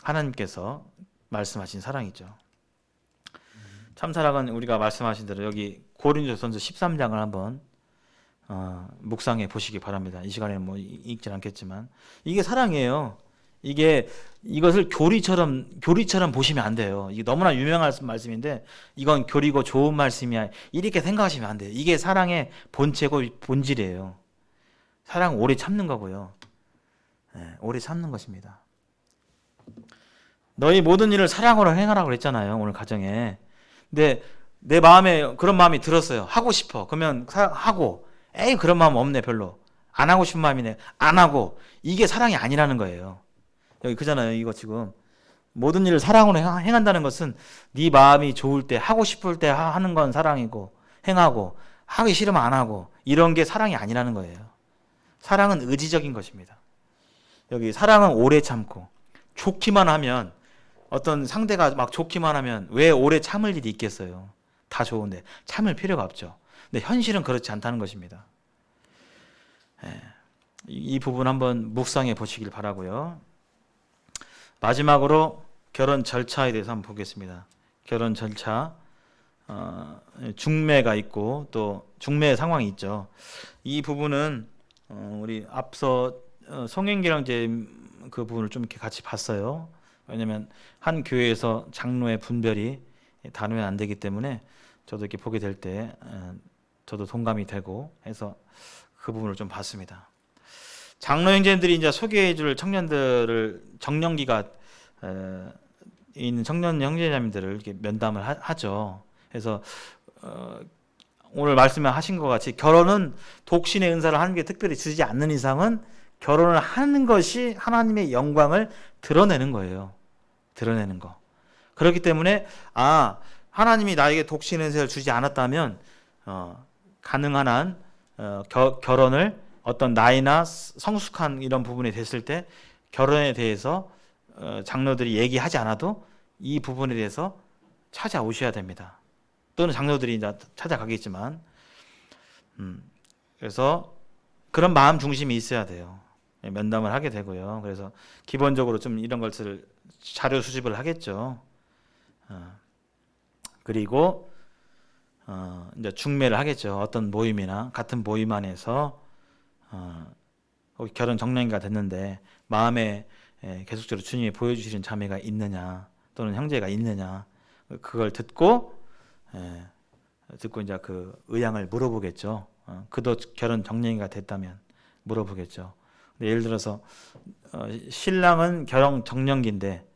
하나님께서 말씀하신 사랑이죠. 참사랑은 우리가 말씀하신 대로 여기 고린도전서 13장을 한번 묵상해 보시기 바랍니다. 이 시간에는 뭐 읽진 않겠지만 이게 사랑이에요. 이것을 교리처럼 보시면 안 돼요. 이게 너무나 유명한 말씀인데 이건 교리고 좋은 말씀이야. 이렇게 생각하시면 안 돼요. 이게 사랑의 본체고 본질이에요. 사랑은 오래 참는 거고요. 오래 참는 것입니다. 너희 모든 일을 사랑으로 행하라고 그랬잖아요. 오늘 가정에. 근데 내 마음에 그런 마음이 들었어요. 하고 싶어. 그러면 하고. 에이 그런 마음 없네 별로. 안 하고 싶은 마음이네. 안 하고. 이게 사랑이 아니라는 거예요. 여기 그잖아요. 이거 지금 모든 일을 사랑으로 행한다는 것은 네 마음이 좋을 때 하고 싶을 때 하는 건 사랑이고 행하고 하기 싫으면 안 하고 이런 게 사랑이 아니라는 거예요. 사랑은 의지적인 것입니다. 여기 사랑은 오래 참고 좋기만 하면 어떤 상대가 막 좋기만 하면 왜 오래 참을 일이 있겠어요. 다 좋은데 참을 필요가 없죠. 근데 현실은 그렇지 않다는 것입니다. 이 부분 한번 묵상해 보시길 바라고요. 마지막으로 결혼 절차에 대해서 한번 보겠습니다. 결혼 절차, 중매가 있고 또 중매 상황이 있죠. 이 부분은 우리 앞서 성행기랑제 그 부분을 좀 이렇게 같이 봤어요. 왜냐하면 한 교회에서 장로의 분별이 다르면 안 되기 때문에 저도 이렇게 보게 될 때 저도 동감이 되고 해서 그 부분을 좀 봤습니다. 장로 형제들이 이제 소개해줄 청년들을 정년기가 있는 청년 형제자매들을 이렇게 면담을 하죠. 그래서 오늘 말씀하신 것 같이 결혼은 독신의 은사를 하는 게 특별히 주지 않는 이상은 결혼을 하는 것이 하나님의 영광을 드러내는 거예요. 드러내는 거. 그렇기 때문에 하나님이 나에게 독신의 은사를 주지 않았다면 가능한 한 결혼을 어떤 나이나 성숙한 이런 부분이 됐을 때 결혼에 대해서 장로들이 얘기하지 않아도 이 부분에 대해서 찾아오셔야 됩니다. 또는 장로들이 이제 찾아가겠지만 그래서 그런 마음 중심이 있어야 돼요. 면담을 하게 되고요. 그래서 기본적으로 좀 이런 것을 자료 수집을 하겠죠. 그리고 이제 중매를 하겠죠. 어떤 모임이나 같은 모임 안에서 결혼 정년기가 됐는데 마음에 계속적으로 주님이 보여주시는 자매가 있느냐 또는 형제가 있느냐 그걸 듣고 이제 그 의향을 물어보겠죠. 그도 결혼 정년기가 됐다면 물어보겠죠. 근데 예를 들어서 신랑은 결혼 정년기인데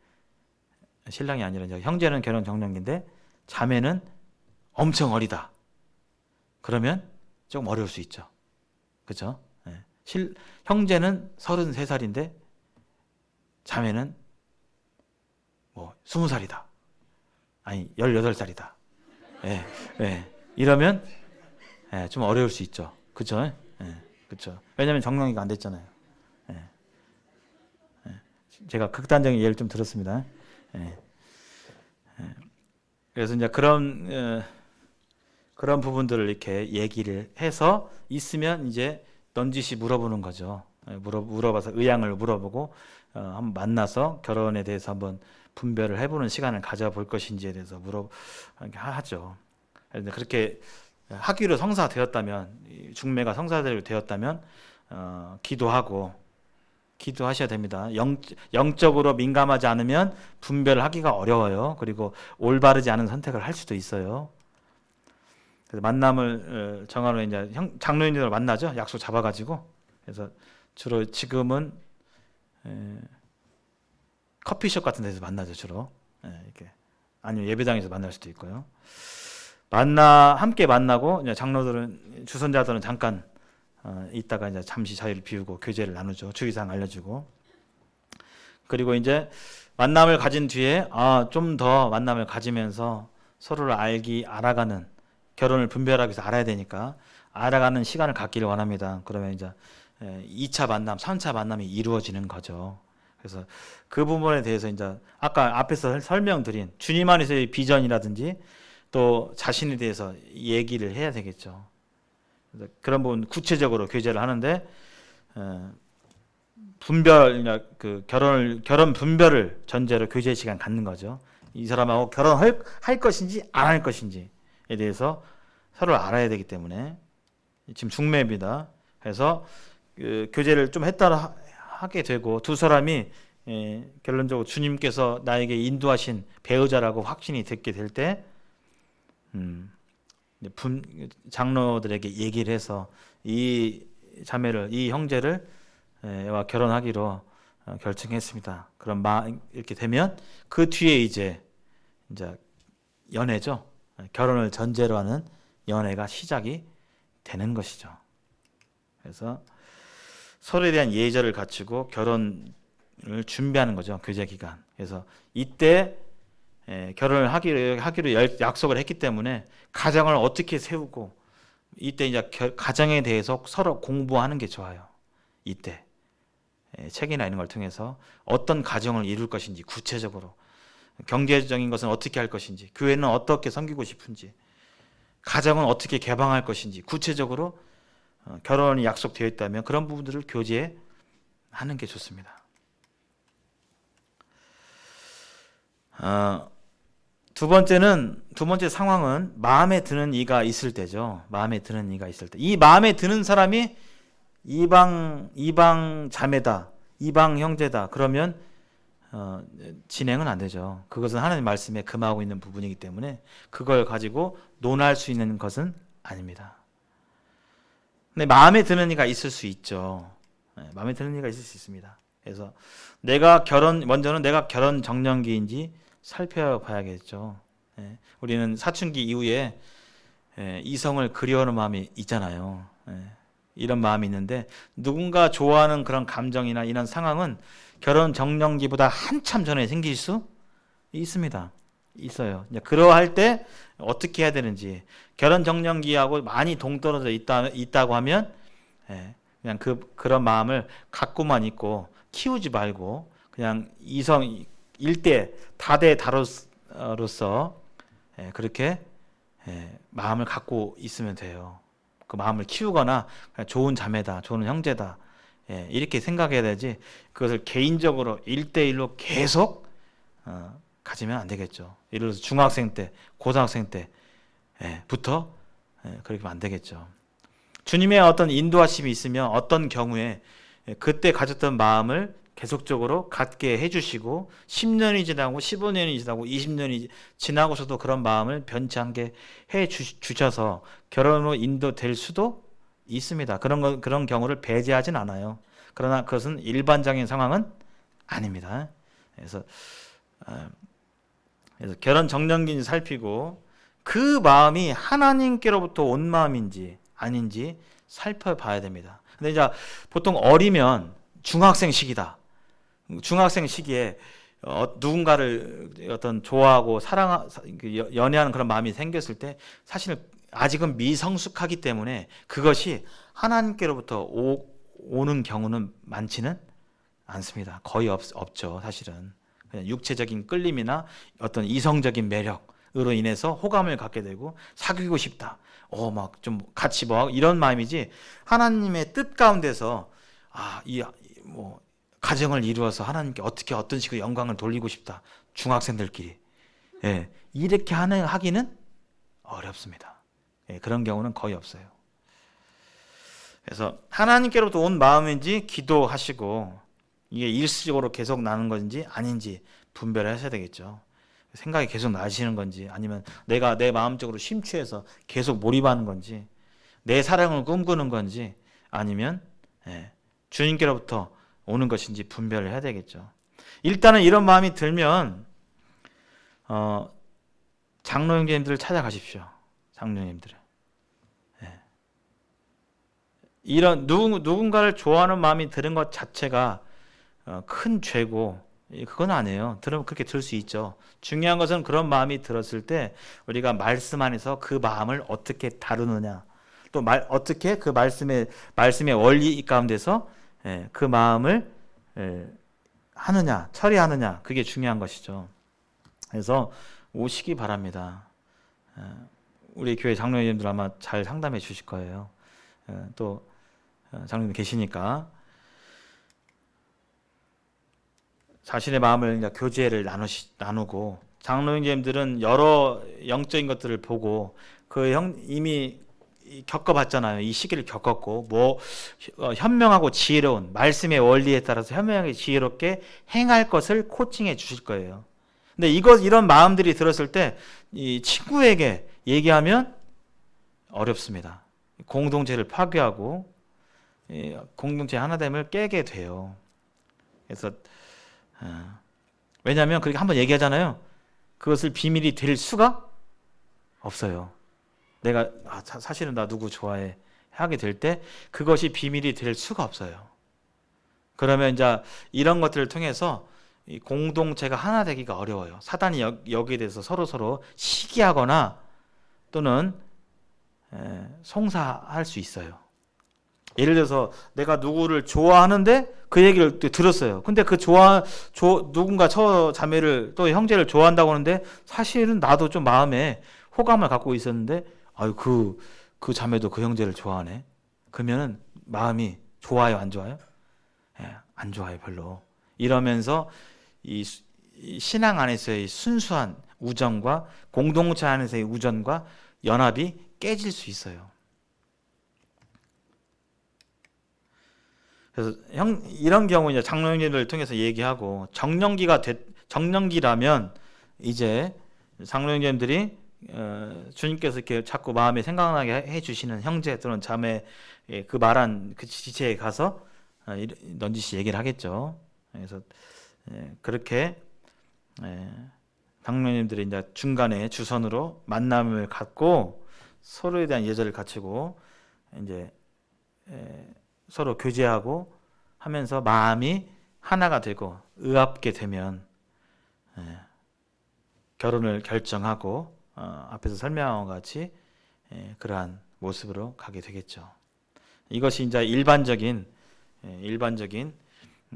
신랑이 아니라 이제 형제는 결혼 정년기인데 자매는 엄청 어리다. 그러면 조금 어려울 수 있죠. 그렇죠? 형제는 33살인데 자매는 뭐 20살이다. 아니 18살이다. 이러면 좀 어려울 수 있죠. 그렇죠? 그렇죠. 왜냐하면 정년기가 안 됐잖아요. 제가 극단적인 예를 좀 들었습니다. 그래서 이제 그런 그런 부분들을 이렇게 얘기를 해서 있으면 이제 넌지시 물어보는 거죠. 물어봐서 의향을 물어보고 한번 만나서 결혼에 대해서 한번 분별을 해보는 시간을 가져볼 것인지에 대해서 하죠. 그렇게 하기로 성사되었다면, 중매가 성사되었다면 기도하셔야 됩니다. 영적으로 민감하지 않으면 분별을 하기가 어려워요. 그리고 올바르지 않은 선택을 할 수도 있어요. 그래서 만남을 정하러 이제 장로님들을 만나죠. 약속 잡아가지고. 그래서 주로 지금은 커피숍 같은 데서 만나죠. 주로 이렇게 아니면 예배당에서 만날 수도 있고요. 함께 만나고 이제 장로들은 주선자들은 잠깐 있다가 이제 잠시 자리를 비우고 교제를 나누죠. 주의사항 알려주고. 그리고 이제 만남을 가진 뒤에 좀 더 만남을 가지면서 서로를 알아가는, 결혼을 분별하기 위해서 알아야 되니까 알아가는 시간을 갖기를 원합니다. 그러면 이제 2차 만남, 3차 만남이 이루어지는 거죠. 그래서 그 부분에 대해서 이제 아까 앞에서 설명드린 주님 안에서의 비전이라든지 또 자신에 대해서 얘기를 해야 되겠죠. 그래서 그런 부분 구체적으로 교제를 하는데 결혼 분별을 전제로 교제 시간 갖는 거죠. 이 사람하고 결혼할 것인지 안 할 것인지에 대해서 서로 알아야 되기 때문에 지금 중매입니다. 그래서 교제를 좀 하게 되고 두 사람이 결론적으로 주님께서 나에게 인도하신 배우자라고 확신이 듣게 될 때 장로들에게 얘기를 해서 이 형제를 와 결혼하기로 결정했습니다. 그럼 이렇게 되면 그 뒤에 이제 연애죠. 결혼을 전제로 하는 연애가 시작이 되는 것이죠. 그래서 서로에 대한 예절을 갖추고 결혼을 준비하는 거죠. 교제 기간. 그래서 이때 결혼을 하기로 약속을 했기 때문에 가정을 어떻게 세우고 이때 이제 가정에 대해서 서로 공부하는 게 좋아요. 이때 책이나 이런 걸 통해서 어떤 가정을 이룰 것인지 구체적으로 경제적인 것은 어떻게 할 것인지 교회는 어떻게 섬기고 싶은지 가정은 어떻게 개방할 것인지 구체적으로 결혼이 약속되어 있다면 그런 부분들을 교제하는 게 좋습니다. 두 번째 상황은 마음에 드는 이가 있을 때죠. 마음에 드는 이가 있을 때. 이 마음에 드는 사람이 이방 자매다, 이방 형제다. 그러면 진행은 안 되죠. 그것은 하나님 말씀에 금하고 있는 부분이기 때문에 그걸 가지고 논할 수 있는 것은 아닙니다. 근데 마음에 드는 이가 있을 수 있죠. 마음에 드는 이가 있을 수 있습니다. 그래서 먼저는 내가 결혼 정년기인지 살펴봐야겠죠. 우리는 사춘기 이후에 이성을 그리워하는 마음이 있잖아요. 이런 마음이 있는데 누군가 좋아하는 그런 감정이나 이런 상황은 결혼 정년기보다 한참 전에 생길 수 있습니다. 있어요. 그러할 때 어떻게 해야 되는지 결혼 정년기하고 많이 동떨어져 있다고 하면 그냥 그런 마음을 갖고만 있고 키우지 말고 그냥 이성 일대 다대 다로서 그렇게 마음을 갖고 있으면 돼요. 그 마음을 키우거나 좋은 자매다, 좋은 형제다 이렇게 생각해야 되지 그것을 개인적으로 1대1로 계속 가지면 안 되겠죠. 예를 들어서 중학생 때, 고등학생 때부터 그렇게 하면 안 되겠죠. 주님의 어떤 인도하심이 있으면 어떤 경우에 그때 가졌던 마음을 계속적으로 갖게 해주시고 10년이 지나고 15년이 지나고 20년이 지나고서도 그런 마음을 변치 않게 해주셔서 결혼으로 인도될 수도 있습니다. 그런 경우를 배제하진 않아요. 그러나 그것은 일반적인 상황은 아닙니다. 그래서 결혼 정년기인지 살피고 그 마음이 하나님께로부터 온 마음인지 아닌지 살펴봐야 됩니다. 근데 이제 보통 어리면 중학생 시기다. 중학생 시기에 누군가를 어떤 좋아하고 연애하는 그런 마음이 생겼을 때 사실 아직은 미성숙하기 때문에 그것이 하나님께로부터 오는 경우는 많지는 않습니다. 거의 없죠, 사실은. 그냥 육체적인 끌림이나 어떤 이성적인 매력, 인해서 호감을 갖게 되고 사귀고 싶다. 막 좀 같이 뭐 이런 마음이지. 하나님의 뜻 가운데서 뭐 가정을 이루어서 하나님께 어떻게 어떤 식으로 영광을 돌리고 싶다. 중학생들끼리 이렇게 하기는 어렵습니다. 그런 경우는 거의 없어요. 그래서 하나님께로부터 온 마음인지 기도하시고 이게 일시적으로 계속 나는 건지 아닌지 분별을 하셔야 되겠죠. 생각이 계속 나시는 건지 아니면 내가 내 마음적으로 심취해서 계속 몰입하는 건지 내 사랑을 꿈꾸는 건지 아니면 주님께로부터 오는 것인지 분별을 해야 되겠죠. 일단은 이런 마음이 들면 장로 형제님들을 찾아가십시오. 장로 형님들을. 이런 누군가를 좋아하는 마음이 드는 것 자체가 큰 죄고 그건 아니에요. 들으면 그렇게 들 수 있죠. 중요한 것은 그런 마음이 들었을 때 우리가 말씀 안에서 그 마음을 어떻게 다루느냐, 또 어떻게 그 말씀의 원리 가운데서 그 마음을 하느냐, 처리하느냐, 그게 중요한 것이죠. 그래서 오시기 바랍니다. 우리 교회 장로님들 아마 잘 상담해 주실 거예요. 또 장로님 계시니까 자신의 마음을 교제를 나누고 장로 형제님들은 여러 영적인 것들을 보고 이미 겪어봤잖아요. 이 시기를 겪었고 현명하고 지혜로운 말씀의 원리에 따라서 현명하게 지혜롭게 행할 것을 코칭해 주실 거예요. 근데 이런 마음들이 들었을 때 이 친구에게 얘기하면 어렵습니다. 공동체를 파괴하고 공동체 하나됨을 깨게 돼요. 그래서 왜냐하면 그렇게 한번 얘기하잖아요. 그것을 비밀이 될 수가 없어요. 내가 사실은 나 누구 좋아해 하게 될 때 그것이 비밀이 될 수가 없어요. 그러면 이제 이런 것들을 통해서 이 공동체가 하나 되기가 어려워요. 사단이 여기에 대해서 서로 시기하거나 또는 송사할 수 있어요. 예를 들어서 내가 누구를 좋아하는데 그 얘기를 또 들었어요. 근데 누군가 자매를 또 형제를 좋아한다고 하는데 사실은 나도 좀 마음에 호감을 갖고 있었는데 그 자매도 그 형제를 좋아하네. 그러면은 마음이 좋아요, 안 좋아요? 안 좋아요, 별로. 이러면서 이 신앙 안에서의 순수한 우정과 공동체 안에서의 우정과 연합이 깨질 수 있어요. 그래서 이런 경우 이제 장로 형제들을 통해서 얘기하고 정령기라면 이제 장로 형제들이 주님께서 이렇게 자꾸 마음에 생각나게 해주시는 형제 또는 자매 그 말한 그 지체에 가서 넌지시 얘기를 하겠죠. 그래서 그렇게 장로님들이 이제 중간에 주선으로 만남을 갖고 서로에 대한 예절을 갖추고 이제 서로 교제하고 하면서 마음이 하나가 되고 의합게 되면 결혼을 결정하고 앞에서 설명한 것 같이 그러한 모습으로 가게 되겠죠. 이것이 이제 일반적인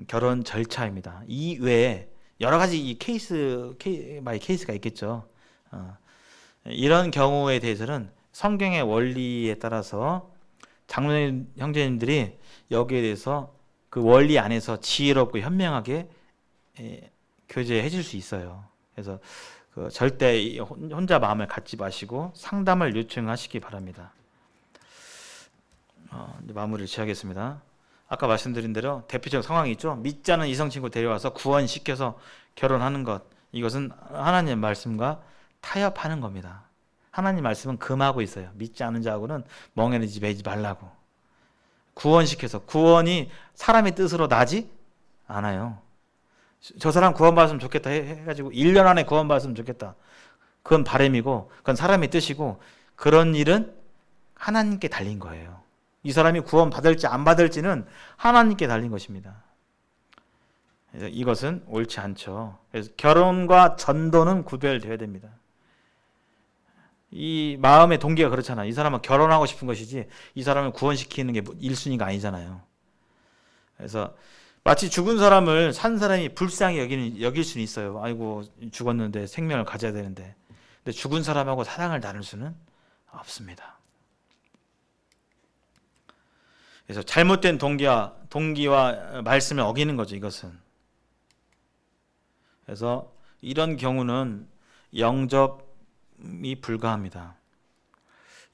결혼 절차입니다. 이 외에 여러 가지 이 케이스가 있겠죠. 이런 경우에 대해서는 성경의 원리에 따라서 장로님 형제님들이 여기에 대해서 그 원리 안에서 지혜롭고 현명하게 교제해 줄 수 있어요. 그래서 절대 혼자 마음을 갖지 마시고 상담을 요청하시기 바랍니다. 이제 마무리를 지어야겠습니다. 아까 말씀드린 대로 대표적 상황이 있죠. 믿지 않은 이성 친구 데려와서 구원시켜서 결혼하는 것, 이것은 하나님의 말씀과 타협하는 겁니다. 하나님 말씀은 금하고 있어요. 믿지 않은 자하고는 멍에는 집 매지 말라고. 구원이 사람의 뜻으로 나지 않아요. 저 사람 구원받았으면 좋겠다 해가지고 1년 안에 구원받았으면 좋겠다. 그건 바람이고 그건 사람의 뜻이고 그런 일은 하나님께 달린 거예요. 이 사람이 구원받을지 안 받을지는 하나님께 달린 것입니다. 그래서 이것은 옳지 않죠. 그래서 결혼과 전도는 구별되어야 됩니다. 이 마음의 동기가 그렇잖아. 이 사람은 결혼하고 싶은 것이지 이 사람을 구원시키는 게 1순위가 아니잖아요. 그래서 마치 죽은 사람을 산 사람이 불쌍히 여길 수는 있어요. 아이고 죽었는데 생명을 가져야 되는데. 근데 죽은 사람하고 사랑을 나눌 수는 없습니다. 그래서 잘못된 동기와 말씀을 어기는 거죠, 이것은. 그래서 이런 경우는 영접이 불가합니다.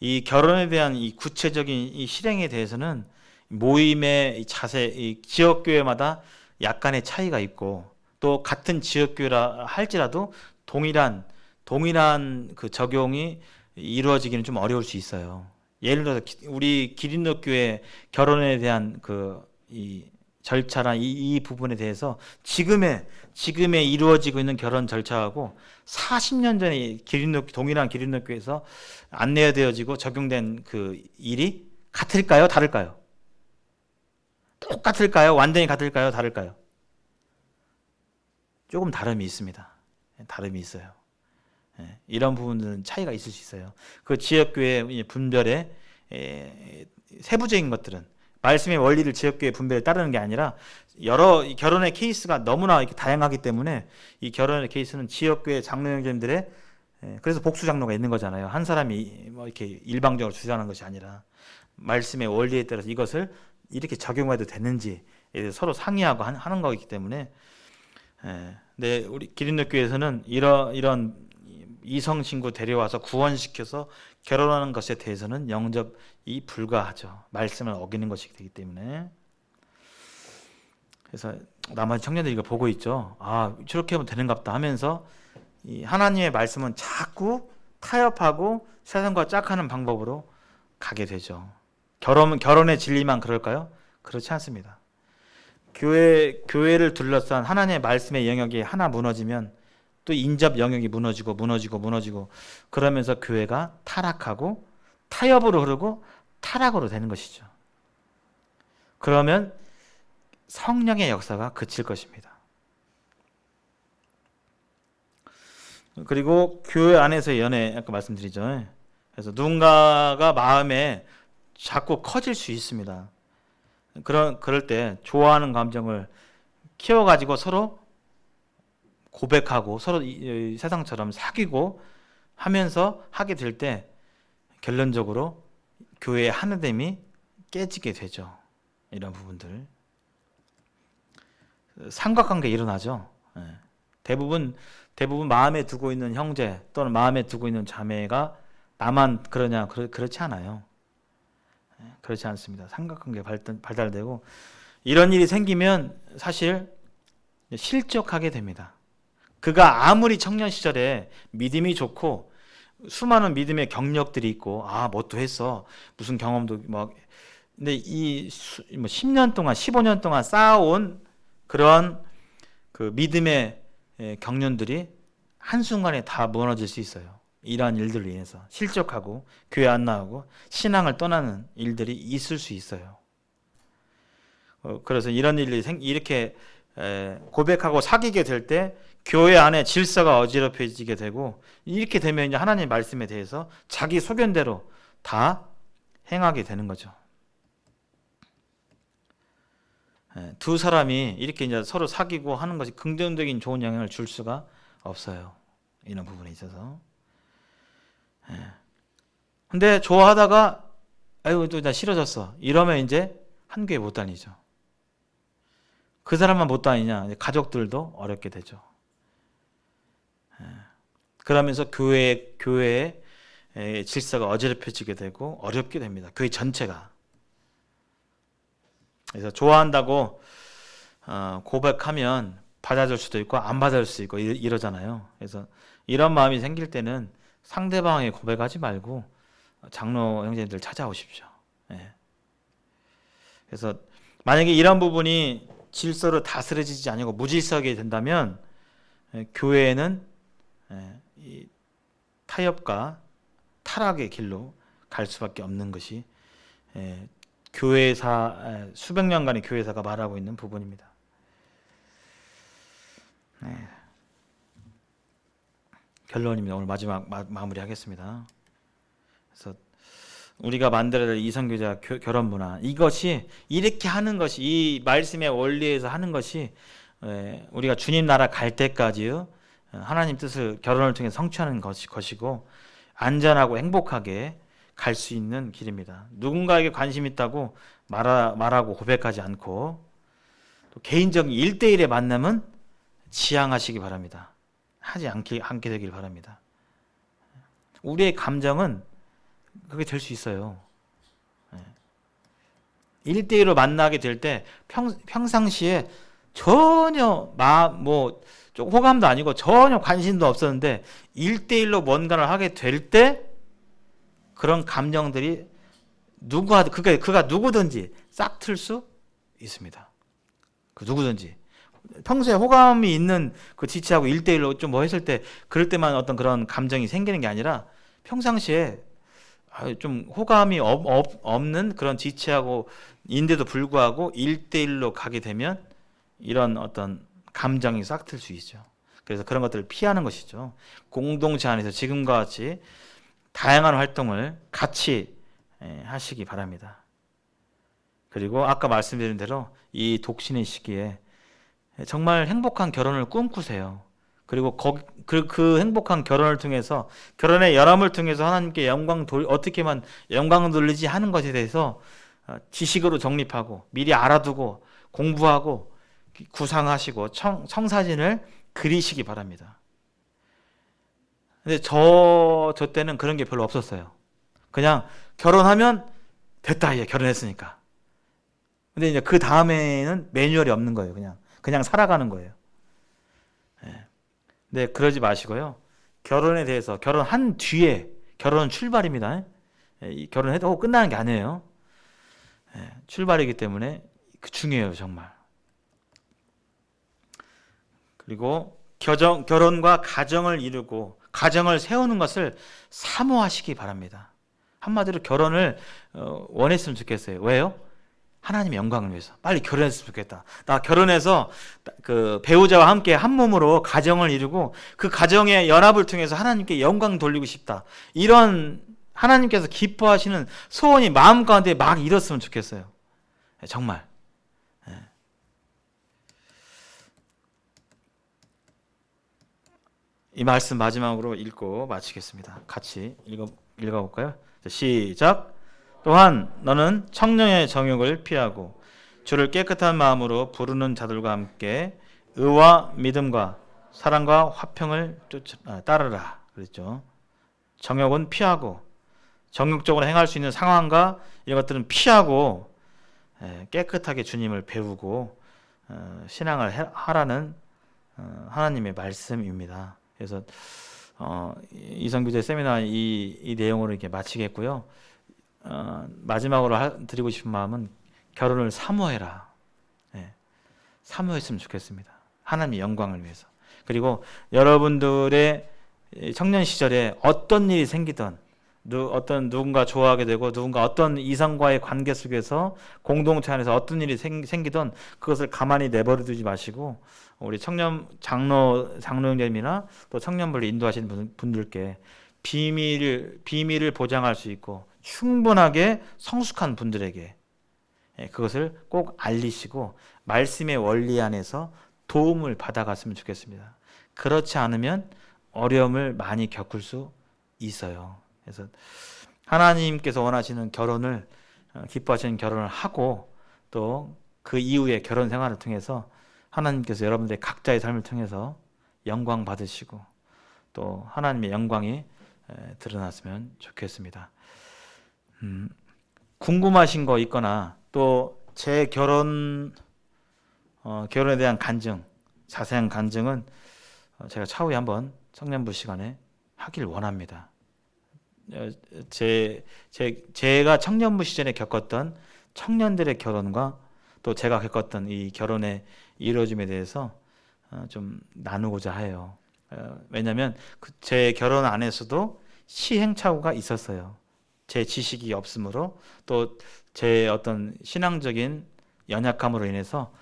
이 결혼에 대한 이 구체적인 이 실행에 대해서는 모임의 자세, 이 지역교회마다 약간의 차이가 있고, 또 같은 지역교회라 할지라도 동일한 그 적용이 이루어지기는 좀 어려울 수 있어요. 예를 들어서 우리 기린노교회 결혼에 대한 이 절차나 이 부분에 대해서 지금에 이루어지고 있는 결혼 절차하고 40년 전에 동일한 기린노교회에서 안내되어지고 적용된 그 일이 같을까요? 다를까요? 똑같을까요? 완전히 같을까요? 다를까요? 조금 다름이 있습니다. 다름이 있어요. 이런 부분들은 차이가 있을 수 있어요. 그 지역교회 분별의 세부적인 것들은 말씀의 원리를 지역교회 분별에 따르는 게 아니라 여러 결혼의 케이스가 너무나 이렇게 다양하기 때문에 이 결혼의 케이스는 지역교회 장로 형제님들의 그래서 복수 장로가 있는 거잖아요. 한 사람이 뭐 이렇게 일방적으로 주장하는 것이 아니라 말씀의 원리에 따라서 이것을 이렇게 적용해도 되는지 서로 상의하고 하는 거기 때문에. 네, 우리 기린노교회에서는 이런 이성 친구 데려와서 구원시켜서 결혼하는 것에 대해서는 영접이 불가하죠. 말씀을 어기는 것이기 되기 때문에. 그래서 나머지 청년들이 이거 보고 있죠. 아, 저렇게 하면 되는갑다 하면서 이 하나님의 말씀은 자꾸 타협하고 세상과 짝하는 방법으로 가게 되죠. 결혼의 진리만 그럴까요? 그렇지 않습니다. 교회를 둘러싼 하나님의 말씀의 영역이 하나 무너지면 또 인접 영역이 무너지고 그러면서 교회가 타락하고 타협으로 흐르고 타락으로 되는 것이죠. 그러면 성령의 역사가 그칠 것입니다. 그리고 교회 안에서의 연애 아까 말씀드리죠. 그래서 누군가가 마음에 자꾸 커질 수 있습니다. 그럴 때 좋아하는 감정을 키워가지고 서로 고백하고 서로 세상처럼 사귀고 하면서 하게 될 때 결론적으로 교회의 하나됨이 깨지게 되죠. 이런 부분들. 삼각관계 일어나죠. 대부분 마음에 두고 있는 형제 또는 마음에 두고 있는 자매가 나만 그러냐 그렇지 않아요. 그렇지 않습니다. 삼각관계 발달되고 이런 일이 생기면 사실 실족하게 됩니다. 그가 아무리 청년 시절에 믿음이 좋고 수많은 믿음의 경력들이 있고 뭣도 했어 무슨 경험도 막 근데 이 10년 동안 15년 동안 쌓아온 그런 그 믿음의 경륜들이 한순간에 다 무너질 수 있어요. 이러한 일들로 인해서 실족하고 교회 안 나오고 신앙을 떠나는 일들이 있을 수 있어요. 그래서 이런 일이 이렇게 고백하고 사귀게 될 때 교회 안에 질서가 어지럽혀지게 되고 이렇게 되면 이제 하나님 말씀에 대해서 자기 소견대로 다 행하게 되는 거죠. 두 사람이 이렇게 이제 서로 사귀고 하는 것이 긍정적인 좋은 영향을 줄 수가 없어요. 이런 부분에 있어서. 근데 좋아하다가 아이고 또 나 싫어졌어. 이러면 이제 한 교회 못 다니죠. 그 사람만 못 다니냐? 가족들도 어렵게 되죠. 그러면서 교회의 질서가 어지럽혀지게 되고 어렵게 됩니다. 교회 전체가. 그래서 좋아한다고 고백하면 받아줄 수도 있고 안 받아줄 수도 있고 이러잖아요. 그래서 이런 마음이 생길 때는 상대방에게 고백하지 말고 장로 형제님들 찾아오십시오. 그래서 만약에 이런 부분이 질서로 다스려지지 않고 무질서하게 된다면 교회는 이 타협과 타락의 길로 갈 수밖에 없는 것이 교회사 수백 년간의 교회사가 말하고 있는 부분입니다. 결론입니다. 오늘 마지막 마무리하겠습니다. 그래서 우리가 만들어야 될 이성교제와 결혼 문화 이것이 이렇게 하는 것이 이 말씀의 원리에서 하는 것이 우리가 주님 나라 갈 때까지 하나님 뜻을 결혼을 통해 성취하는 것이고 안전하고 행복하게 갈 수 있는 길입니다. 누군가에게 관심 있다고 말하고 고백하지 않고 또 개인적인 1대1의 만남은 지양하시기 바랍니다. 하지 않게 되길 바랍니다. 우리의 감정은 그게 될 수 있어요. 1대1로 만나게 될 때 평상시에 전혀 좀 호감도 아니고 전혀 관심도 없었는데 1대1로 뭔가를 하게 될 때 그런 감정들이 그가 누구든지 싹 틀 수 있습니다. 그 누구든지 평소에 호감이 있는 그 지체하고 1대1로 좀 뭐 했을 때 그럴 때만 어떤 그런 감정이 생기는 게 아니라 평상시에 좀 호감이 없는 그런 지체하고 인데도 불구하고 1대1로 가게 되면 이런 어떤 감정이 싹 틀 수 있죠. 그래서 그런 것들을 피하는 것이죠. 공동체 안에서 지금과 같이 다양한 활동을 같이 하시기 바랍니다. 그리고 아까 말씀드린 대로 이 독신의 시기에 정말 행복한 결혼을 꿈꾸세요. 그리고 그 행복한 결혼을 통해서 결혼의 열함을 통해서 하나님께 어떻게만 영광을 돌리지 하는 것에 대해서 지식으로 정립하고 미리 알아두고 공부하고 구상하시고 청사진을 그리시기 바랍니다. 근데 저 때는 그런 게 별로 없었어요. 그냥 결혼하면 됐다, 이제 결혼했으니까. 근데 이제 그 다음에는 매뉴얼이 없는 거예요. 그냥 살아가는 거예요. 네, 그러지 마시고요. 결혼에 대해서 결혼한 뒤에 결혼은 출발입니다. 결혼해도 끝나는 게 아니에요. 출발이기 때문에 중요해요, 정말. 그리고 결혼과 가정을 이루고 가정을 세우는 것을 사모하시기 바랍니다. 한마디로 결혼을 원했으면 좋겠어요. 왜요? 하나님의 영광을 위해서. 빨리 결혼했으면 좋겠다. 나 결혼해서 그 배우자와 함께 한 몸으로 가정을 이루고 그 가정의 연합을 통해서 하나님께 영광 돌리고 싶다. 이런 하나님께서 기뻐하시는 소원이 마음 가운데 막 일었으면 좋겠어요. 정말. 이 말씀 마지막으로 읽고 마치겠습니다. 같이 읽어볼까요? 시작. 또한 너는 청년의 정욕을 피하고 주를 깨끗한 마음으로 부르는 자들과 함께 의와 믿음과 사랑과 화평을 따르라 그랬죠. 정욕은 피하고 정욕적으로 행할 수 있는 상황과 이런 것들은 피하고 깨끗하게 주님을 배우고 신앙을 하라는 하나님의 말씀입니다. 그래서 이성교제 세미나 이 내용으로 이렇게 마치겠고요. 마지막으로 드리고 싶은 마음은 결혼을 사모해라. 사모했으면 좋겠습니다. 하나님의 영광을 위해서. 그리고 여러분들의 청년 시절에 어떤 일이 생기든 누군가 좋아하게 되고 누군가 어떤 이성과의 관계 속에서 공동체 안에서 어떤 일이 생기든 그것을 가만히 내버려 두지 마시고 우리 청년 장로님이나 또 청년부를 인도하시는 분들께 비밀을 보장할 수 있고 충분하게 성숙한 분들에게 그것을 꼭 알리시고 말씀의 원리 안에서 도움을 받아갔으면 좋겠습니다. 그렇지 않으면 어려움을 많이 겪을 수 있어요. 그래서 하나님께서 원하시는 결혼을 기뻐하시는 결혼을 하고 또 그 이후의 결혼 생활을 통해서 하나님께서 여러분들의 각자의 삶을 통해서 영광 받으시고 또 하나님의 영광이 드러났으면 좋겠습니다. 궁금하신 거 있거나 또 제 결혼에 대한 간증, 자세한 간증은 제가 차후에 한번 청년부 시간에 하길 원합니다. 제가 청년부 시절에 겪었던 청년들의 결혼과 또 제가 겪었던 이 결혼의 이루어짐에 대해서 좀 나누고자 해요. 왜냐하면 제 결혼 안에서도 시행착오가 있었어요. 제 지식이 없으므로 또 제 어떤 신앙적인 연약함으로 인해서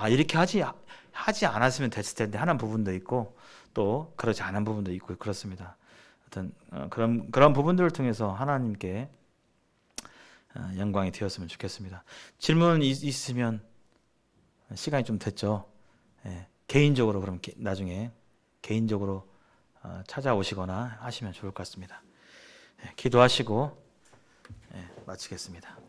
이렇게 하지 않았으면 됐을 텐데 하는 부분도 있고 또 그렇지 않은 부분도 있고 그렇습니다. 어떤 그런 부분들을 통해서 하나님께 영광이 되었으면 좋겠습니다. 질문 있으면 시간이 좀 됐죠. 개인적으로 그럼 나중에 개인적으로 찾아오시거나 하시면 좋을 것 같습니다. 기도하시고 마치겠습니다.